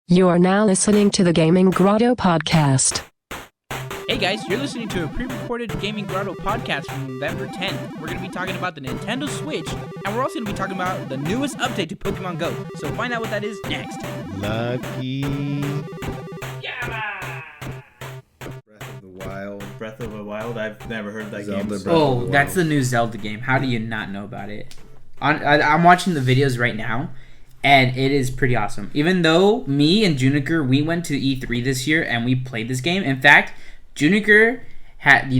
You are now listening to the Gaming Grotto podcast. Hey guys, you're listening to a pre-recorded Gaming Grotto podcast from November 10th. We're going to be talking about the Nintendo Switch, and we're also going to be talking about the newest update to Pokemon Go. So find out what that is next. Lucky. Yeah! Breath of the Wild. I've never heard that Zelda game. Breath of Oh, the that's the Wild. new Zelda game. How do you not know about it? I'm watching the videos right now, and it is pretty awesome. Even though me and Juniker, we went to E3 this year, and we played this game. In fact, Juniker had,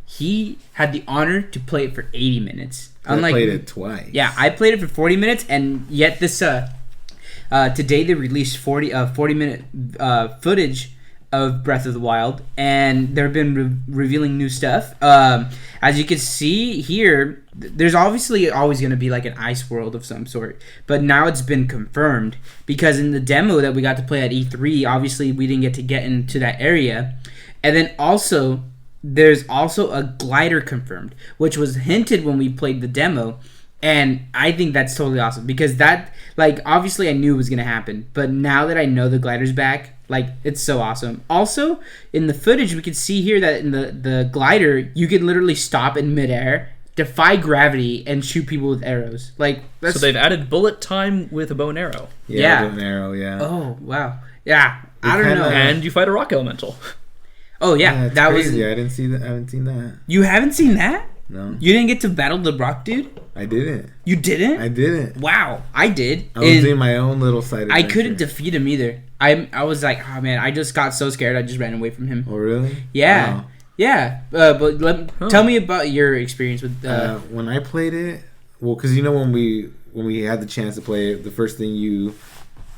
he had the honor to play it for 80 minutes. I played it twice. Yeah, I played it for 40 minutes, and yet this today they released 40-minute footage of Breath of the Wild, and they've been revealing new stuff. As you can see here, there's obviously always going to be like an ice world of some sort, but now it's been confirmed because in the demo that we got to play at E3, obviously we didn't get into that area. And then also, there's also a glider confirmed, which was hinted when we played the demo. And I think that's totally awesome because that, obviously I knew it was going to happen. But now that I know the glider's back, it's so awesome. Also, in the footage, we can see here that in the glider, you can literally stop in midair, defy gravity, and shoot people with arrows. So they've added bullet time with a bow and arrow. Yeah. Bow and arrow, yeah. Oh, wow. Yeah, I don't know. And you fight a rock elemental. Oh, yeah. That was crazy. I didn't see that. I haven't seen that. You haven't seen that? No. You didn't get to battle the rock dude? I didn't. You didn't? I didn't. Wow, I did. I was doing my own little side adventure. I couldn't defeat him either. I was like, oh man, I just got so scared I just ran away from him. Oh really? Yeah. Wow. Yeah. But tell me about your experience with when I played it. Well, because when we had the chance to play it, the first thing you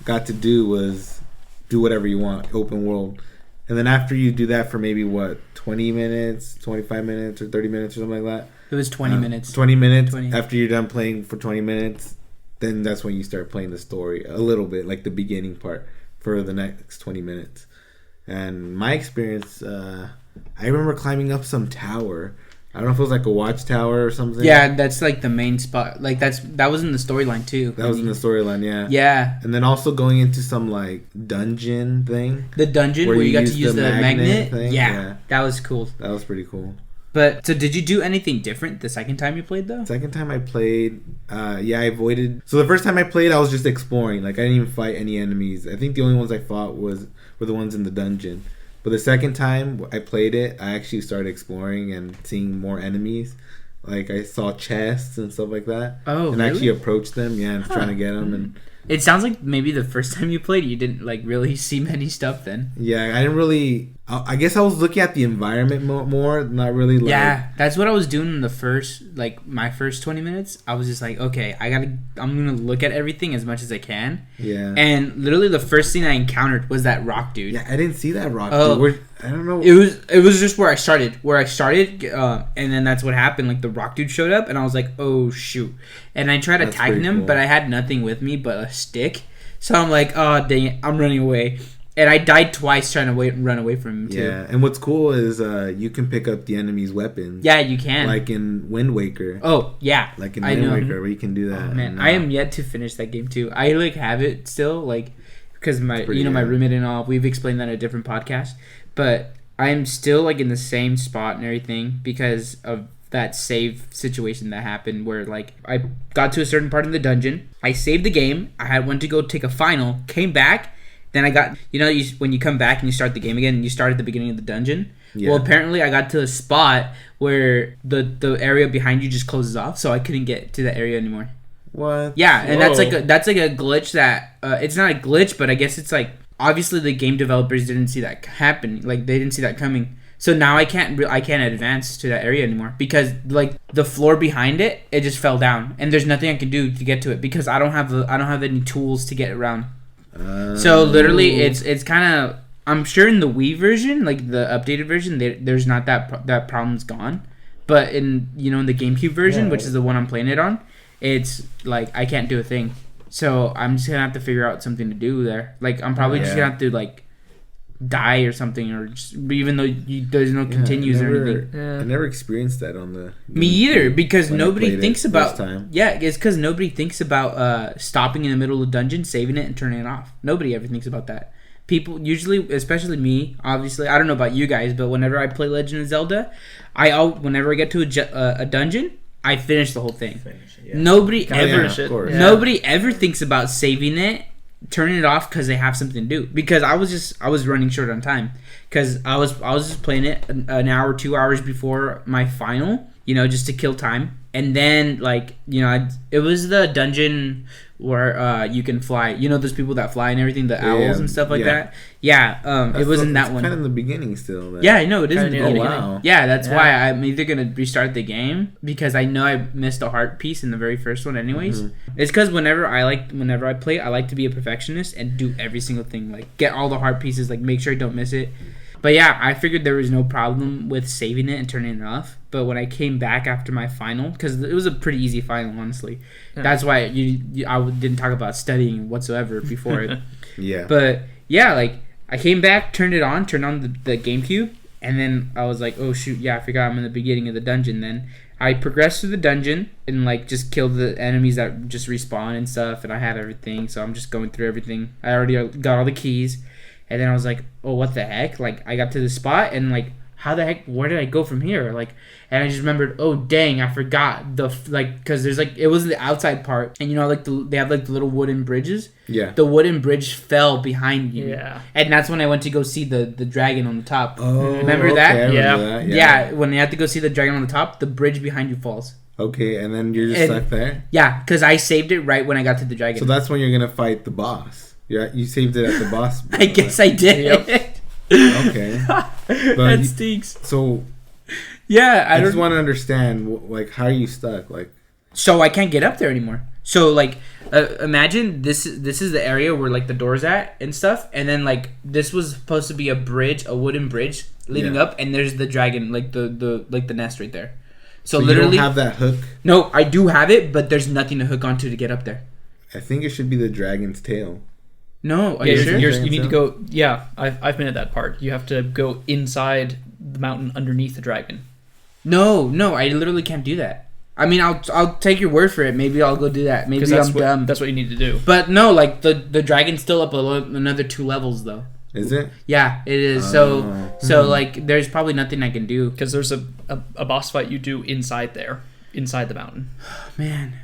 got to do was do whatever you want, open world. And then after you do that for maybe 20 minutes, 25 minutes, or 30 minutes or something like that. It was 20 minutes. 20 minutes. 20. After you're done playing for 20 minutes, then that's when you start playing the story a little bit, like the beginning part for the next 20 minutes. And my experience, I remember climbing up some tower. I don't know if it was like a watchtower or something. Yeah, that's like the main spot. That was in the storyline too. That was in the storyline, yeah. Yeah. And then also going into some dungeon thing. The dungeon where you got to use the magnet thing. Yeah, that was cool. That was pretty cool. But so did you do anything different the second time you played though? Second time I played, I avoided. So the first time I played, I was just exploring. I didn't even fight any enemies. I think the only ones I fought were the ones in the dungeon. But the second time I played it, I actually started exploring and seeing more enemies. I saw chests and stuff like that. Oh, and really? actually approached them, and trying to get them. And it sounds like maybe the first time you played, you didn't really see many stuff then. yeah, I didn't really. I guess I was looking at the environment more, not really. Yeah, that's what I was doing in the first, my first 20 minutes. I was just like, okay, I'm gonna look at everything as much as I can. Yeah. And literally, the first thing I encountered was that rock dude. Yeah, I didn't see that rock. Oh. Dude. I don't know. It was just where I started, and then that's what happened. The rock dude showed up, and I was like, oh shoot! And I tried attacking him, cool. but I had nothing with me but a stick. So I'm like, oh dang it, I'm running away. And I died twice trying to run away from him too. Yeah, and what's cool is you can pick up the enemy's weapons. Yeah, you can. Like in Wind Waker. Oh yeah, Like in Wind Waker, where you can do that. Oh, man, I am yet to finish that game too. I have it still, because my my roommate and all. We've explained that in a different podcast, but I am still in the same spot and everything because of that save situation that happened where I got to a certain part of the dungeon. I saved the game. I went to go take a final. Came back. Then I got, when you come back and you start the game again and you start at the beginning of the dungeon. Yeah. Well, apparently I got to a spot where the area behind you just closes off, so I couldn't get to that area anymore. What? Yeah, and that's a glitch that it's not a glitch, but I guess it's obviously the game developers didn't see that happen. They didn't see that coming. So now I can't advance to that area anymore because the floor behind it just fell down and there's nothing I can do to get to it because I don't have any tools to get around. So literally, it's kind of. I'm sure in the Wii version, the updated version, there's not that problem's gone, but in in the GameCube version, which is the one I'm playing it on, it's I can't do a thing. So I'm just gonna have to figure out something to do there. I'm probably just gonna have to die or something, or just, even though there's no continues or anything. I never experienced that on the. Me either, because nobody thinks about. Time. Yeah, it's because nobody thinks about stopping in the middle of the dungeon, saving it, and turning it off. Nobody ever thinks about that. People usually, especially me, obviously, I don't know about you guys, but whenever I play Legend of Zelda, whenever I get to a dungeon, I finish the whole thing. Nobody ever thinks about saving it, turning it off because they have something to do. Because I was running short on time, because I was just playing it an hour, 2 hours before my final, just to kill time. And then it was the dungeon where you can fly. Those people that fly and everything, the owls and stuff like that. Yeah, it was in that one. Kind of in the beginning still. Then. Yeah, I know it is in the beginning. Wow. Yeah, that's why I'm either gonna restart the game, because I know I missed a heart piece in the very first one. Anyways, it's because whenever I play, I like to be a perfectionist and do every single thing, like get all the heart pieces, like make sure I don't miss it. But yeah, I figured there was no problem with saving it and turning it off. But when I came back after my final, because it was a pretty easy final, honestly. Yeah. That's why I didn't talk about studying whatsoever before it. Yeah. But yeah, I came back, turned on the GameCube, and then I was like, oh shoot, yeah, I forgot I'm in the beginning of the dungeon. Then I progressed through the dungeon and just killed the enemies that just respawn and stuff, and I have everything, so I'm just going through everything. I already got all the keys. And then I was like, oh, what the heck? I got to the spot, and how the heck, where did I go from here? And I just remembered, oh, dang, I forgot because there's it was the outside part, and they have the little wooden bridges. Yeah. The wooden bridge fell behind you. Yeah. And that's when I went to go see the dragon on the top. Oh, remember that? I remember that? Yeah. When you have to go see the dragon on the top, the bridge behind you falls. Okay, and then you're just stuck there? Yeah, because I saved it right when I got to the dragon. So that's when you're going to fight the boss. Yeah, you saved it at the boss. I guess I did. Yep. Okay. That stinks. So, yeah, I just want to understand, how are you stuck? So I can't get up there anymore. So, imagine this is the area where, the door's at and stuff, and then, this was supposed to be a bridge, a wooden bridge leading up, and there's the dragon, the nest right there. So literally, you don't have that hook? No, I do have it, but there's nothing to hook onto to get up there. I think it should be the dragon's tail. No, are you sure? You need to go. Yeah, I've been at that part. You have to go inside the mountain underneath the dragon. No, I literally can't do that. I mean, I'll take your word for it. Maybe I'll go do that. Maybe I'm dumb. That's what you need to do. But no, the dragon's still up another 2 levels though. Is it? Yeah, it is. So there's probably nothing I can do, because there's a boss fight you do inside the mountain. Man,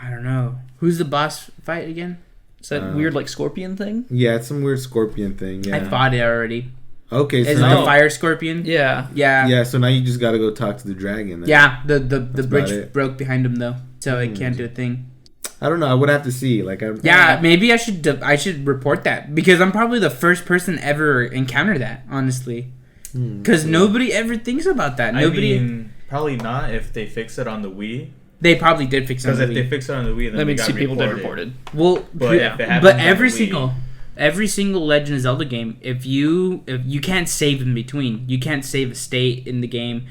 I don't know. Who's the boss fight again? Is that weird scorpion thing? Yeah, it's some weird scorpion thing. Yeah. I fought it already. Okay, so is it the fire scorpion? Yeah. Yeah, so now you just gotta go talk to the dragon then. Yeah, the bridge broke behind him though, so I can't do a thing. I don't know. I would have to see. Maybe I should report that, because I'm probably the first person ever encounter that, honestly. Because nobody ever thinks about that. I mean, probably not if they fix it on the Wii. They probably did fix it on the Wii. Because if they fix it on the Wii, then that means people did report it. Well, but every single Legend of Zelda game, if you can't save in between, you can't save a state in the game.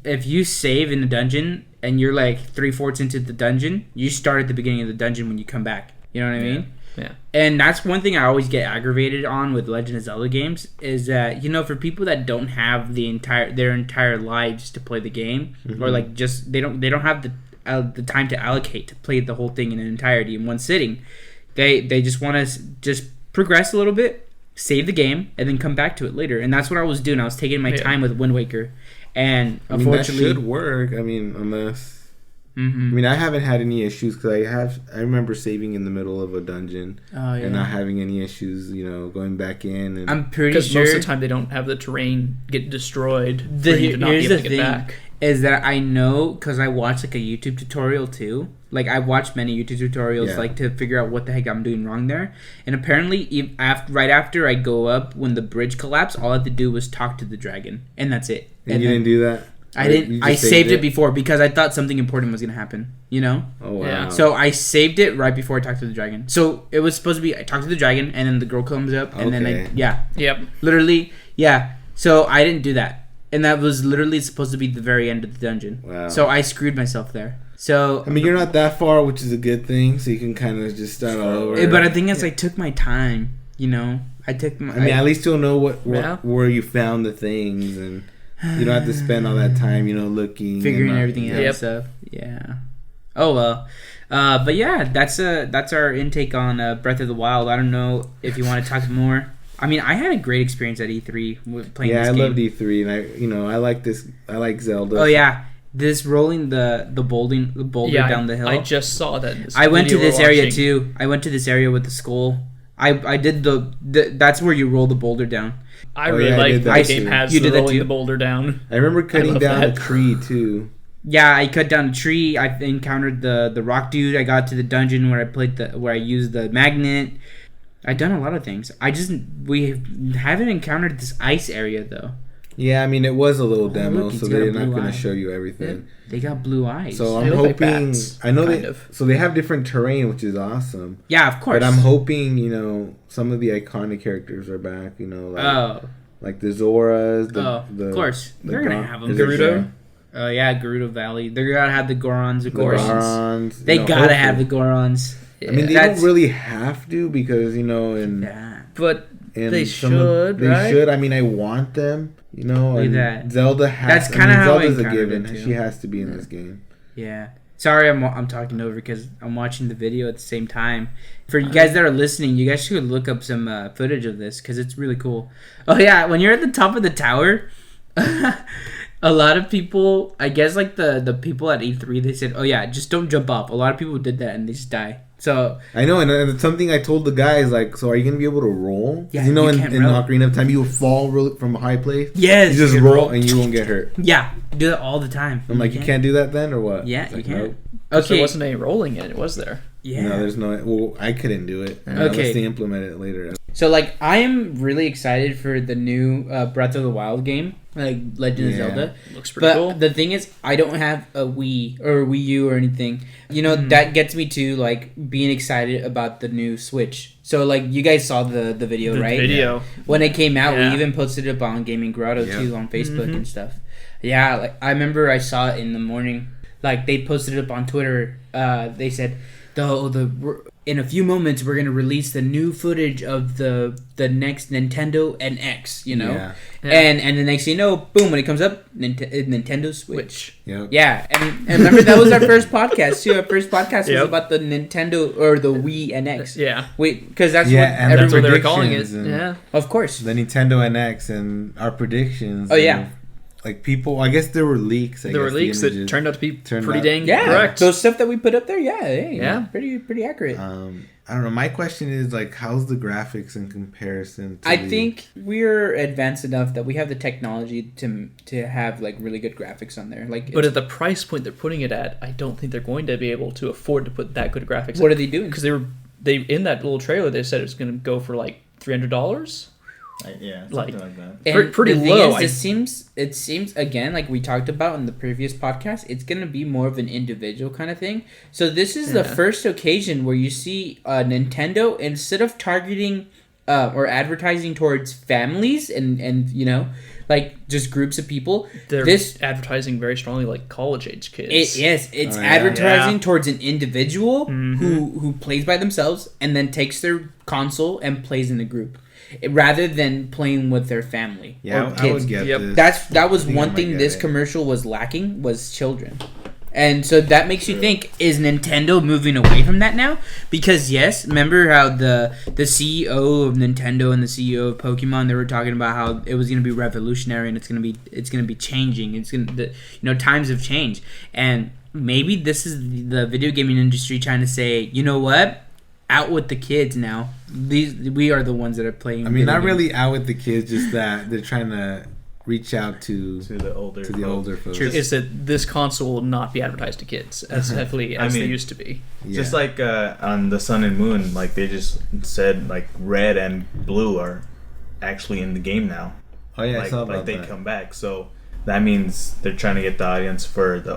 If you save in a dungeon and you're 3/4 into the dungeon, you start at the beginning of the dungeon when you come back. You know what I mean? Yeah. And that's one thing I always get aggravated on with Legend of Zelda games, is that for people that don't have their entire lives to play the game, or just they don't have the time to allocate to play the whole thing in an entirety in one sitting. They just want to just progress a little bit, save the game, and then come back to it later. And that's what I was doing. I was taking my time with Wind Waker, and unfortunately, that should work. I mean, unless. I mean, I haven't had any issues, because I remember saving in the middle of a dungeon and not having any issues, going back in. And I'm pretty sure most of the time they don't have the terrain get destroyed. Here's the thing. Is that I know, because I watched a YouTube tutorial too. I've watched many YouTube tutorials to figure out what the heck I'm doing wrong there. And apparently, right after I go up, when the bridge collapsed, all I had to do was talk to the dragon, and that's it. And you didn't do that? I didn't. I saved it before, because I thought something important was gonna happen. Oh wow. Yeah. So I saved it right before I talked to the dragon. So it was supposed to be I talked to the dragon, and then the girl comes up, and then Yep. Literally, yeah. So I didn't do that. And that was literally supposed to be the very end of the dungeon. Wow. So I screwed myself there. So I mean, you're not that far, which is a good thing. So you can kind of just start all over. But the thing is, I took my time. You know, I took my. I mean, at least you'll know what Yeah. where you found the things, and you don't have to spend all that time, looking, figuring and everything out and stuff. Yeah. Oh well. But yeah, that's our intake on Breath of the Wild. I don't know if you want to talk more. I mean, I had a great experience at E3 with playing this game. Yeah, I loved E3, and I like this. I like Zelda. Oh yeah, this rolling the boulder down the hill. I just saw that. In this I went to video this we're area watching. too. I went to this area with the skull. I did the that's where you roll the boulder down. I Oh, really yeah, I like did that that the game too. has You the did that rolling too? the boulder down. I remember cutting love down that. a tree too. Yeah, I cut down a tree. I encountered the rock dude. I got to the dungeon where I used the magnet. I've done a lot of things. We haven't encountered this ice area though. Yeah, I mean it was a little demo, look, he's so got a they're not blue going eye. to show you everything. They got blue eyes. So They I'm look like hoping. bats, I know kind they. of. So they have different terrain, which is awesome. yeah, of course. But I'm hoping some of the iconic characters are back. Like the Zoras. Of course. They're gonna have them. is it Gerudo? Oh yeah, Gerudo Valley. They're gonna have the Gorons, of The course. Gorons, They gotta have the hopefully. Gorons. I mean, they That's- don't really have to because Yeah. But and they some should, they right? should. I mean, I want them. Look at And that. Zelda has. That's kinda how I Zelda's a encountered given. it, too. She has to be in this game. Yeah. Sorry, I'm talking over because I'm watching the video at the same time. For you guys that are listening, you guys should look up some footage of this because it's really cool. Oh yeah, when you're at the top of the tower, a lot of people, I guess like the people at E3, they said, "Oh yeah, just don't jump up." A lot of people did that and they just die. So I know, and it's something I told the guys. Like, so are you gonna be able to roll? 'Cause Yeah, you know, you in can't roll. Ocarina of Time, you will fall from a high place. yes, You just can roll and you won't get hurt. Yeah, do that all the time. I'm like, you can't do that then, or what? Yeah, It's you like, can't. nope. there Okay. wasn't any rolling in it, was there? Yeah. No, there's no. Well, I couldn't do it. Okay. Unless they implement it later. So like I am really excited for the new Breath of the Wild game, like Legend of Yeah. Zelda. Looks pretty But cool. the thing is, I don't have a Wii or a Wii U or anything. That gets me to like being excited about the new Switch. So like you guys saw the video, The right? video. When it came out, Yeah. we even posted it up on Gaming Grotto Yeah. too on Facebook Mhm. and stuff. Yeah, like I remember I saw it in the morning. Like they posted it up on Twitter. They said in a few moments we're gonna release the new footage of the next Nintendo NX. Yeah. Yeah. And the next thing you know, boom! When it comes up, Nintendo Switch. Which Yep. Yeah, and remember that was our first podcast too. Our first podcast was Yep. about the Nintendo or the Wii NX. yeah, Wait, because that's Yeah, what and that's what everyone. they were calling it. predictions and- Yeah. Of course. The Nintendo NX and our predictions. Oh, yeah. and, like people, I guess there were leaks. There were the leaks that images. turned out to be Turned pretty out- dang Yeah, correct. those stuff that we put up there. Yeah, hey, Yeah. pretty accurate. I don't know. My question is like, how's the graphics in comparison? To I the- think we're advanced enough that we have the technology to have like really good graphics on there. Like, But at the price point they're putting it at, I don't think they're going to be able to afford to put that good of graphics. what are they doing? Because they in that little trailer they said it was going to go for like $300. Yeah, Like- something like that. And pretty the thing low, Is, it seems again like we talked about in the previous podcast. It's gonna be more of an individual kind of thing. So this is the Yeah. first occasion where you see Nintendo, instead of targeting or advertising towards families and like just groups of people. They're This advertising very strongly like college age kids. it's Oh, yeah. advertising Yeah. towards an individual Mhm. who plays by themselves and then takes their console and plays in a group, rather than playing with their family or Yeah, I kids. would get Yep. this. That was I think I one might thing get this it. commercial was lacking was children. And so that makes you think, is Nintendo moving away from that now? Because yes, remember how the CEO of Nintendo and the CEO of Pokemon, they were talking about how it was going to be revolutionary and it's going to be changing. It's going to times have changed. And maybe this is the video gaming industry trying to say, you know what? Out with the kids now. We are the ones that are playing. I mean, video not games. really out with the kids, just that they're trying to reach out to To the older. the older folks. True. Is that this console will not be advertised to kids as heavily as I they mean, used to be. Yeah. Just like on the Sun and Moon, like they just said, like red and blue are actually in the game now. Oh yeah, I like saw about like they that. come back, so that means they're trying to get the audience for the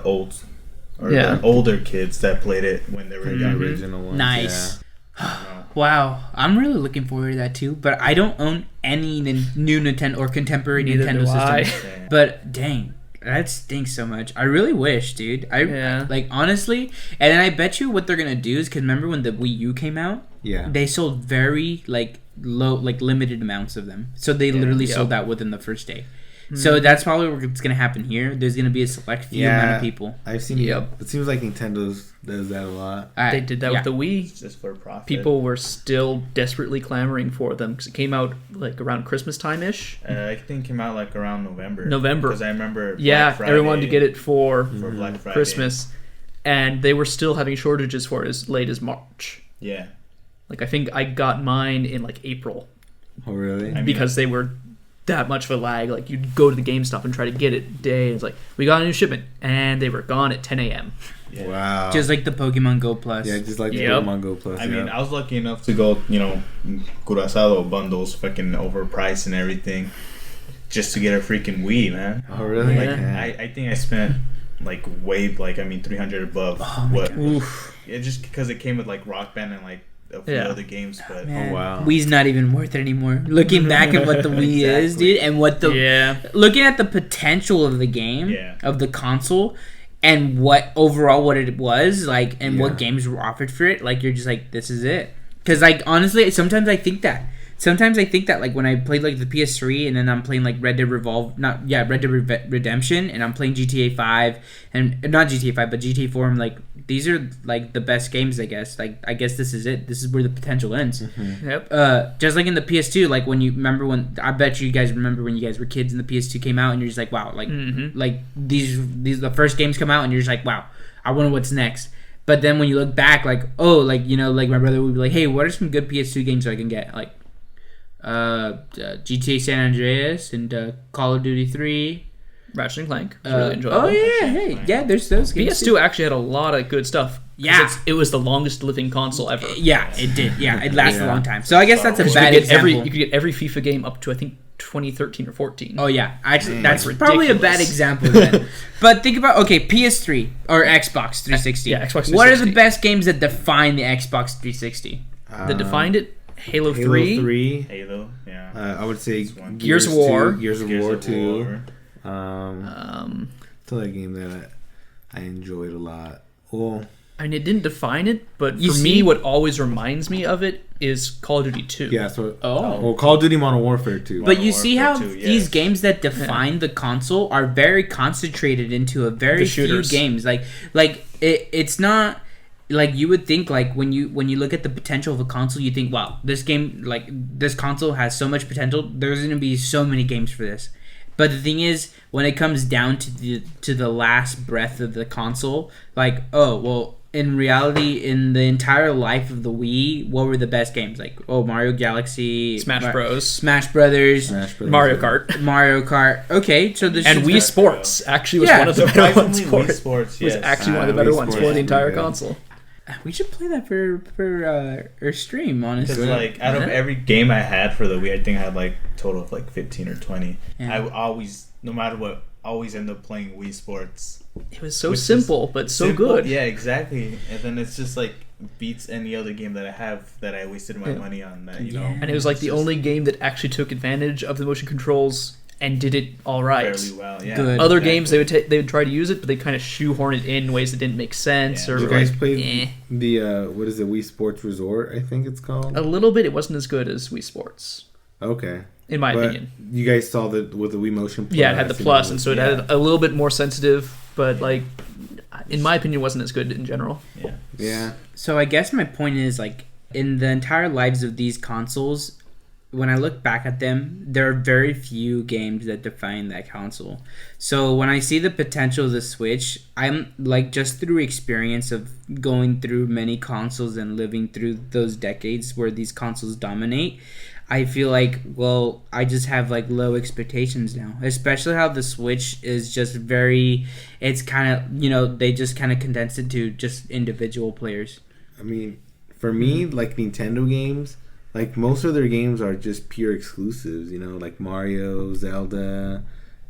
Yeah. the older kids that played it when they were The younger. original ones. Nice. No. Wow, I'm really looking forward to that too. But I don't own any new Nintendo or contemporary Neither Nintendo do I. system. Yeah. But dang, that stinks so much. I really wish, dude. Yeah. Like honestly, and then I bet you what they're gonna do is because remember when the Wii U came out, Yeah. they sold very like limited amounts of them. So they literally Yep. sold out within the first day. So that's probably what's gonna happen here. There's gonna be a select few amount of people. I've seen. Yep. It seems like Nintendo does that a lot. They did that with the Wii. It's just for profit. People were still desperately clamoring for them because it came out like around Christmas time ish. I think it came out like around November. Because I remember. Yeah, Black everyone wanted to get it for Black Friday. Christmas, and they were still having shortages for it as late as March. Yeah. Like I think I got mine in like April Oh really? because they were that much of a lag. Like you'd go to the GameStop and try to get it today, and it's like we got a new shipment, and they were gone at 10 a.m. Yeah. Wow. Just like the Pokemon Go Plus. Yeah, just like Yep. Pokemon Go Plus. I mean, I was lucky enough to go, Curaçao bundles, fucking overpriced and everything, just to get a freaking Wii, man. Oh really? Yeah. Like, I think I spent like way 300 above what. Oof. Yeah, just because it came with like Rock Band and like a few other games, but Man, Oh, wow. Wii's not even worth it anymore. Looking back at what the Wii is, Exactly. dude, and what the looking at the potential of the game, of the console, and what it was like, and what games were offered for it, like you're just like, this is it. Because like honestly, sometimes I think that like when I played like the PS3 and then I'm playing like Red Dead Redemption and I'm playing GTA 5 and not GTA 5 but GTA 4, I'm like, these are like the best games, I guess. Like I guess this is it. This is where the potential ends. Yep. Just like in the PS2, like I bet you guys remember when you guys were kids and the PS2 came out and you're just like, wow, like like these the first games come out and you're just like, wow, I wonder what's next. But then when you look back, like, oh, like, like my brother would be like, hey, what are some good PS2 games I can get? Like GTA San Andreas and Call of Duty 3. Ratchet and Clank was really enjoyable. Oh yeah, hey, yeah, there's those games. PS2 actually had a lot of good stuff. 'Cause Yeah. it was the longest living console ever. Yeah, it did. Yeah, it lasted a long time. So I guess that's a bad You could example. get every FIFA game up to I think 2013 or 14. Oh yeah, actually, that's Like, probably a ridiculous. bad example then. But think about PS3 or Xbox 360. Yeah, Xbox 360. What are the best games that define the Xbox 360? That defined it. Halo Halo 3. 3. Halo, yeah. I would say one. Gears of War. Gears of Gears War of 2. War. It's another game that I enjoyed a lot. Well, I mean, it didn't define it, but You for see- me, what always reminds me of it is Call of Duty 2. yeah. So Oh. well, Call of Duty Modern Warfare 2. But you Warfare see how 2, these yes. games that define the console are very concentrated into a very The few shooters. games. Like it's not like you would think. Like when you look at the potential of a console, you think, wow, this game, like this console has so much potential. There's going to be so many games for this. But the thing is, when it comes down to the last breath of the console, like, oh well. In reality, in the entire life of the Wii, what were the best games? Like, Mario Galaxy, Smash Bros. Smash Brothers, Smash Brothers. Mario Kart. Mario Kart. Okay, so there's And Wii Sports actually was Yeah, one of the better ones Surprisingly, for Wii it. Sports, Was yes. actually one of the better Wii ones Sports for the entire was good. console. We should play that for our stream, honestly. Because like out of every game I had for the Wii, I think I had like total of like 15 or 20. Yeah. I always, no matter what, always end up playing Wii Sports. It was so Which is simple, but so Simple, good. Yeah, exactly. And then it's just like beats any other game that I have that I wasted my money on. That you know, Yeah. And it was like it's the just only game that actually took advantage of the motion controls and did it all right. fairly well. Yeah. Good. Other exactly. games they would try to use it, but they kind of shoehorn it in ways that didn't make sense. Yeah. Or You guys like, played the what is it? Wii Sports Resort, I think it's called. a little bit. It wasn't as good as Wii Sports, Okay. in my But opinion. you guys saw the with the Wii Motion Plus. Yeah, it had the plus, and so it Yeah. had a little bit more sensitive, but like, in my opinion, wasn't as good in general. Yeah. Yeah. So I guess my point is, like, in the entire lives of these consoles, when I look back at them, there are very few games that define that console. So when I see the potential of the Switch, I'm like, just through experience of going through many consoles and living through those decades where these consoles dominate, I feel like, well, I just have like low expectations now, especially how the Switch is just very, it's kind of, they just kind of condense it to just individual players. I mean, for me, like Nintendo games, like most of their games are just pure exclusives, like Mario, Zelda,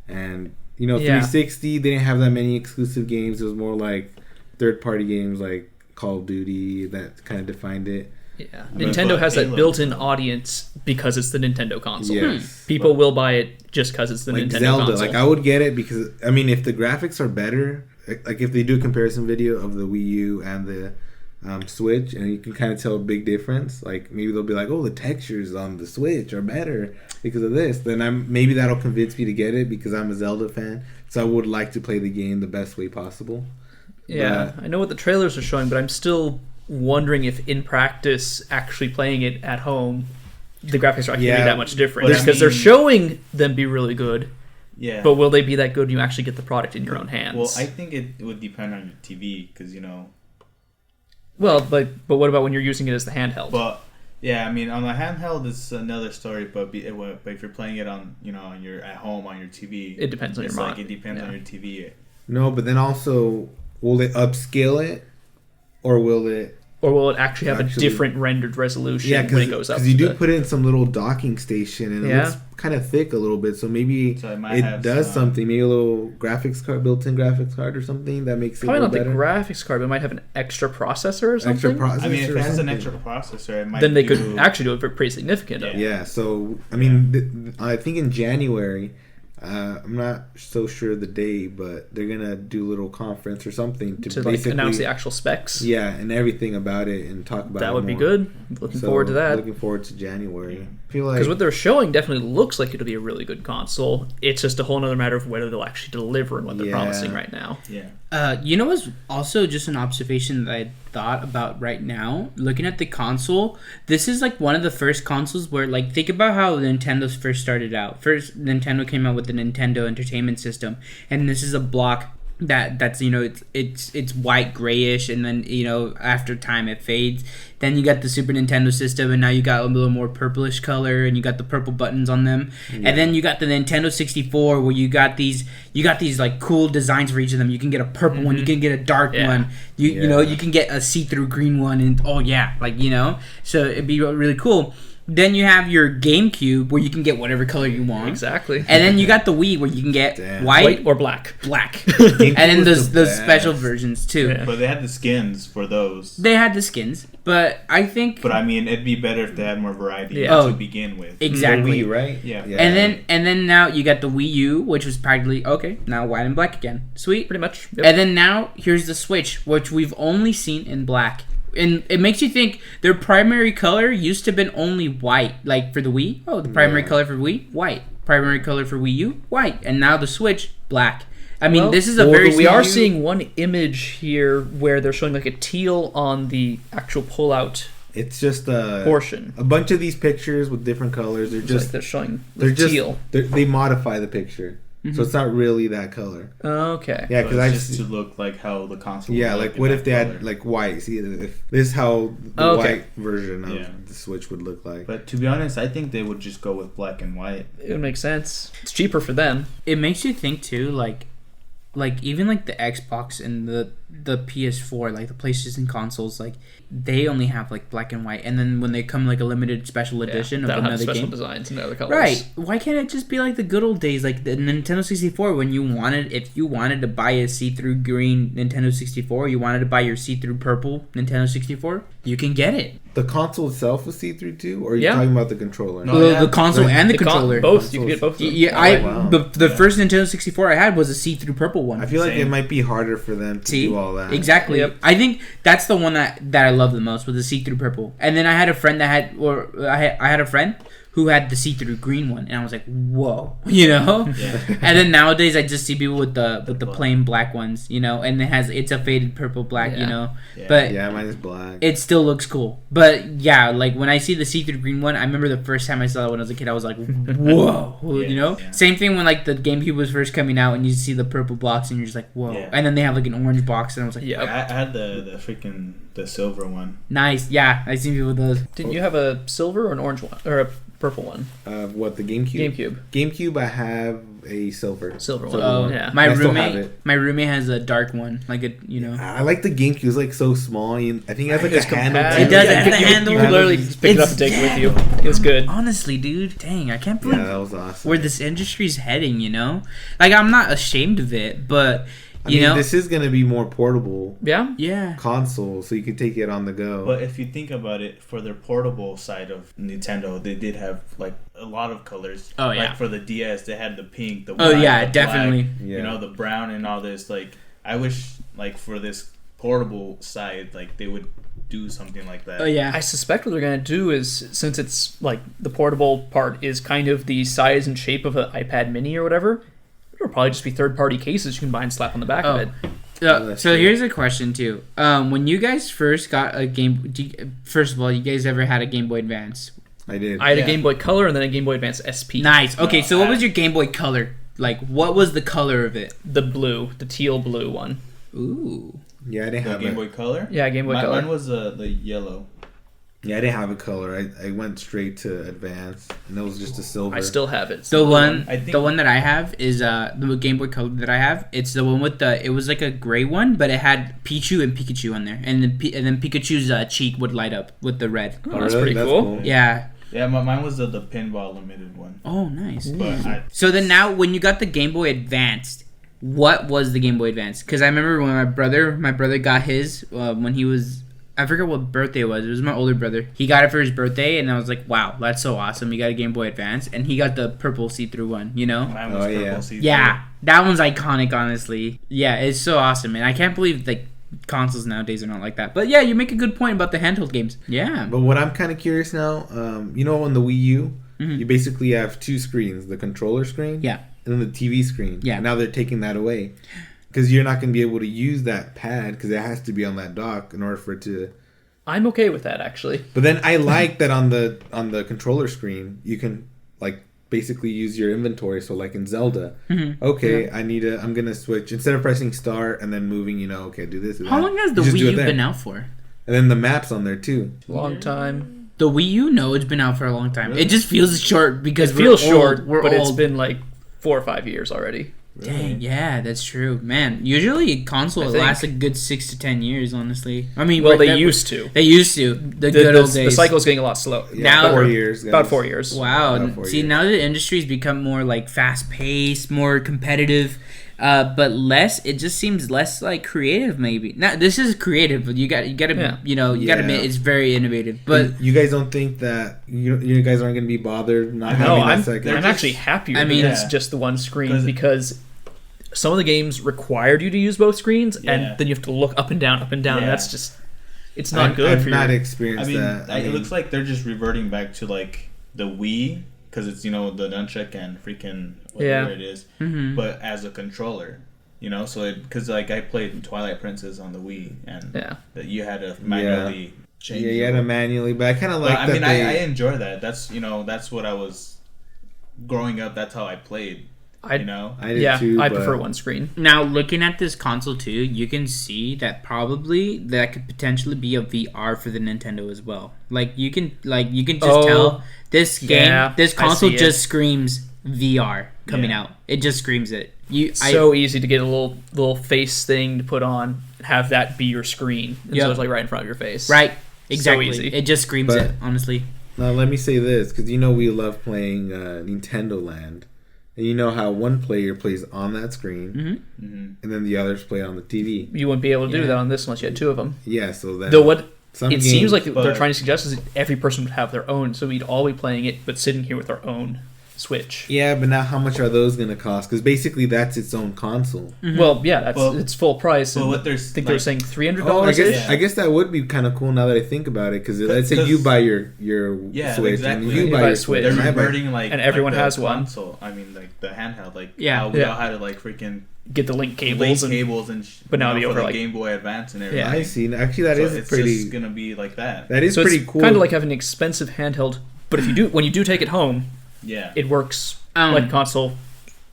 and Yeah. 360, they didn't have that many exclusive games. It was more like third-party games like Call of Duty that kind of defined it. Yeah, mean, Nintendo but has that Halo- built-in audience because it's the Nintendo console. Yes. People will buy it just because it's the Like Nintendo Zelda, console. like I would get it because, I mean, if the graphics are better, like if they do a comparison video of the Wii U and the Switch, and you can kind of tell a big difference. Like maybe they'll be like, "Oh, the textures on the Switch are better because of this." Then maybe that'll convince me to get it because I'm a Zelda fan. So I would like to play the game the best way possible. Yeah, I know what the trailers are showing, but I'm still wondering if in practice, actually playing it at home, the graphics are actually going to be that much different. But I Because they're mean- showing them be really good, Yeah. but will they be that good when you actually get the product in your own hands? Well, I think it would depend on your TV because but what about when you're using it as the handheld? But yeah, I mean, on the handheld it's another story. But if you're playing it on on your at home on your TV, It depends on your it's mod. like it depends Yeah. on your TV. No, but then also, will they upscale it, or will it? Or will it actually have Actually- a different rendered resolution Yeah, when it goes up? because you do to put it in some little docking station, and it Yeah. looks kind of thick a little bit. So maybe So it might it have does some- something. Maybe a little graphics card, built-in graphics card, or something that makes it Probably a not little the better. graphics card, but it might have an extra processor or something. Extra processor. I mean, if or it has an something. extra processor, it might. Then they do, could actually do it pretty significant. Yeah. Yeah. So I mean, I think in January. I'm not so sure the day, but they're gonna do a little conference or something to like basically announce the actual specs. yeah, and everything about it and talk about it. That would be more. good. Looking So, forward to that. Looking forward to January. I feel like Because what they're showing definitely looks like it'll be a really good console. It's just a whole other matter of whether they'll actually deliver and what they're Yeah. promising right now. Yeah. You know what's also just an observation that I thought about right now? Looking at the console, this is like one of the first consoles where, like, think about how Nintendo's first started out. First, Nintendo came out with the Nintendo Entertainment System, and this is a block that's it's white grayish, and then after time it fades. Then you got the Super Nintendo system, and now you got a little more purplish color, and you got the purple buttons on them. And then you got the Nintendo 64, where you got these like cool designs for each of them. You can get a purple one, you can get a dark one, you can get a see-through green one, and so it'd be really cool. Then you have your GameCube, where you can get whatever color you want. Exactly. And then you got the Wii, where you can get White or black. black, and then was those the special best. versions too. Yeah. But they had the skins for those. They had the skins, but I think But I mean, it'd be better if they had more variety Yeah. to Oh. begin with. exactly. the Wii, right? Yeah. And then now you got the Wii U, which was practically now white and black again. Sweet. Pretty much. Yep. And then now here's the Switch, which we've only seen in black. And it makes you think their primary color used to have been only white. Like for the Wii, the primary color for Wii, white. Primary color for Wii U, white. And now the Switch, black. I mean, Well, this is a very we are small- seeing one image here where they're showing like a teal on the actual pull-out It's just portion. a bunch of these pictures with different colors. They're It's like just they're showing they're the just teal. they modify the picture, so it's not really that color. Okay. Yeah, So because it's I just to look like how the console. yeah, would like look what in if they that had color. like white? See, if this is how the Okay. white version of Yeah. the Switch would look like. But to be honest, I think they would just go with black and white. It would make sense. It's cheaper for them. It makes you think too, like even like the Xbox and the PS4, like the PlayStation consoles, like they only have like black and white, and then when they come like a limited special edition of That'll have another special game, designs and other colors. right? Why can't it just be like the good old days, like the Nintendo 64, when if you wanted to buy a see-through green Nintendo 64, you wanted to buy your see-through purple Nintendo 64, you can get it. The console itself was see-through too, or are you Yeah. talking about the controller? No. The console and the controller. Both. You can get both. Of them. Yeah, wow. the first Nintendo 64 I had was a see-through purple one. I feel like Same. it might be harder for them to See? do all that. Exactly. Yep. I think that's the one that I love the most, was the see-through purple. And then I had a friend I had a friend who had the see-through green one, and I was like, whoa, Yeah. And then nowadays I just see people with the plain black ones, and it's a faded purple black, Yeah. Yeah. But Yeah, mine is black. it still looks cool. But yeah, like when I see the see-through green one, I remember the first time I saw it when I was a kid, I was like, whoa, Yeah. Same thing when like the GameCube was first coming out, and you see the purple box, and you're just like, whoa. Yeah. And then they have like an orange box, and I was like, Yeah. I had the freaking the silver one. nice. Yeah, I seen people with those. Didn't you have a silver or an orange one or a purple one? What, the GameCube? GameCube. GameCube, I have a silver. Silver one. Silver Oh, one. yeah. My I still have roommate, it. my roommate has a dark one, like a I like the GameCube. It's like so small. I think it has like It's a handle. compact. It does, Yeah, it has you a could- handle. You could literally just pick it up and take it with you. It was good. Honestly, dude, dang, I can't believe Yeah, that was awesome. where this industry's heading. Like I'm not ashamed of it, but I mean, this is gonna be more portable Yeah. yeah. console, so you can take it on the go. But if you think about it, for their portable side of Nintendo, they did have like a lot of colors. Oh, yeah. Like for the DS, they had the pink, the Oh white, yeah, the definitely. black, Yeah. the brown and all this. Like I wish like for this portable side, like they would do something like that. Oh yeah. I suspect what they're going to do is, since it's like the portable part is kind of the size and shape of an iPad mini or whatever, it'll probably just be third-party cases you can buy and slap on the back of it. So here's a question too. When you guys first got a game, first of all, you guys ever had a Game Boy Advance? I did. I had a Game Boy Color and then a Game Boy Advance SP. Nice. Okay, No, so what was your Game Boy Color? Like, what was the color of it? The teal blue one. Ooh. Yeah, I didn't The have Game a, Boy Color. Yeah, Game Boy Color. Mine was the yellow. Yeah, I didn't have a color. I went straight to advance, and it was just a silver. I still have it. The one, I think- the one that I have is the Game Boy Color that I have. It's the one with the. It was like a gray one, but it had Pichu and Pikachu on there, and then Pikachu's cheek would light up with the red. Oh, that's pretty cool. Yeah. Yeah, mine was the pinball limited one. Oh, nice. But So then now, when you got the Game Boy Advanced, what was the Game Boy Advance? Because I remember when my brother got his when he was. I forget what birthday it was. It was my older brother. He got it for his birthday, and I was like, "Wow, that's so awesome!" He got a Game Boy Advance, and he got the purple see-through one. You know? mine was Oh, purple. yeah. See-through. Yeah, that one's iconic. Honestly, yeah, it's so awesome, and I can't believe like consoles nowadays are not like that. But yeah, you make a good point about the handheld games. Yeah. But what I'm kind of curious now, you know, on the Wii U, Mhm. you basically have two screens: the controller screen, Yeah. and then the TV screen. Yeah. And now they're taking that away because you're not going to be able to use that pad because it has to be on that dock in order for it to. I'm okay with that, actually. But then I like that on the controller screen you can like basically use your inventory. So like in Zelda, okay, I'm gonna switch instead of pressing start and then moving. You know, okay, do this. Do How that. long has the You just do Wii it U there. been out for? And then the maps on there too. Long time. The Wii U, no, it's been out for a long time. Really? It just feels short because It feels we're old. short, We're but old. it's been like 4 or 5 years already. Dang, yeah, that's true, man. Usually, a console I think. lasts a good 6 to 10 years. Honestly, I mean, Well, they that- used to. They used to. The good old days. The cycle's getting a lot slow. Yeah, Now- 4 years. About guys. 4 years. Wow. About 4 See, years. now the industry's become more like fast paced, more competitive, but less. It just seems less like creative. Maybe now this is creative, but you got to Yeah. you got to Yeah. admit it's very innovative. But you guys don't think that you guys aren't going to be bothered not No, No, having I'm, that second? they're I'm just- actually happier I mean- that it's Yeah. just the one screen 'Cause- because some of the games required you to use both screens, Yeah. and then you have to look up and down, and Yeah. that's just it's not good I've for not your. experienced I mean, that. it looks like they're just reverting back to like the Wii because it's the nunchuck and freaking whatever Yeah. it is, mhm. but as a controller. So because like I played Twilight Princess on the Wii and Yeah. that you had to manually change. Yeah, you had to manually, but I kind of But like I that mean, they. I enjoy that. That's what I was growing up. That's how I played. I You know. I did yeah, too, I but- prefer one screen. Now, looking at this console too, you can see that probably that could potentially be a VR for the Nintendo as well. Like you can just Oh, tell this game, yeah, this I console see it. just screams VR coming Yeah. out. It just screams it. So easy to get a little face thing to put on and have that be your screen. And Yep. so it's like right in front of your face. right, exactly. easy. It just screams But- it. Honestly, Now let me say this, because we love playing Nintendo Land, and you know how one player plays on that screen, Mm-hmm. Mm-hmm. and then the others play on the TV. You wouldn't be able to do Yeah. that on this unless you had two of them. Yeah, so that Though what some it seems like but- they're trying to suggest is that every person would have their own, so we'd all be playing it, but sitting here with our own Switch. Yeah, but now how much are those going to cost? Because basically that's its own console. Well, yeah, that's Well- it's full price. Well, And what they're I think they were saying $300. Oh, I guess Yeah. I guess that would be kind of cool now that I think about it. Because let's say 'Cause- you buy your Yeah, Switch exactly. and you You buy buy your a Switch. They're and I buy- reverting like And everyone like the has one. console. I mean, like the handheld. Like Yeah. how we Yeah. all had to like freaking Get the link cables link and cables and but now it'll be for over, the like- Game Boy Advance and everything. Yeah. I see. Actually, that So is it's pretty. just gonna be like that. That is so pretty it's cool. kind of like having an expensive handheld, but when you do take it home, Yeah. it works Um, like console.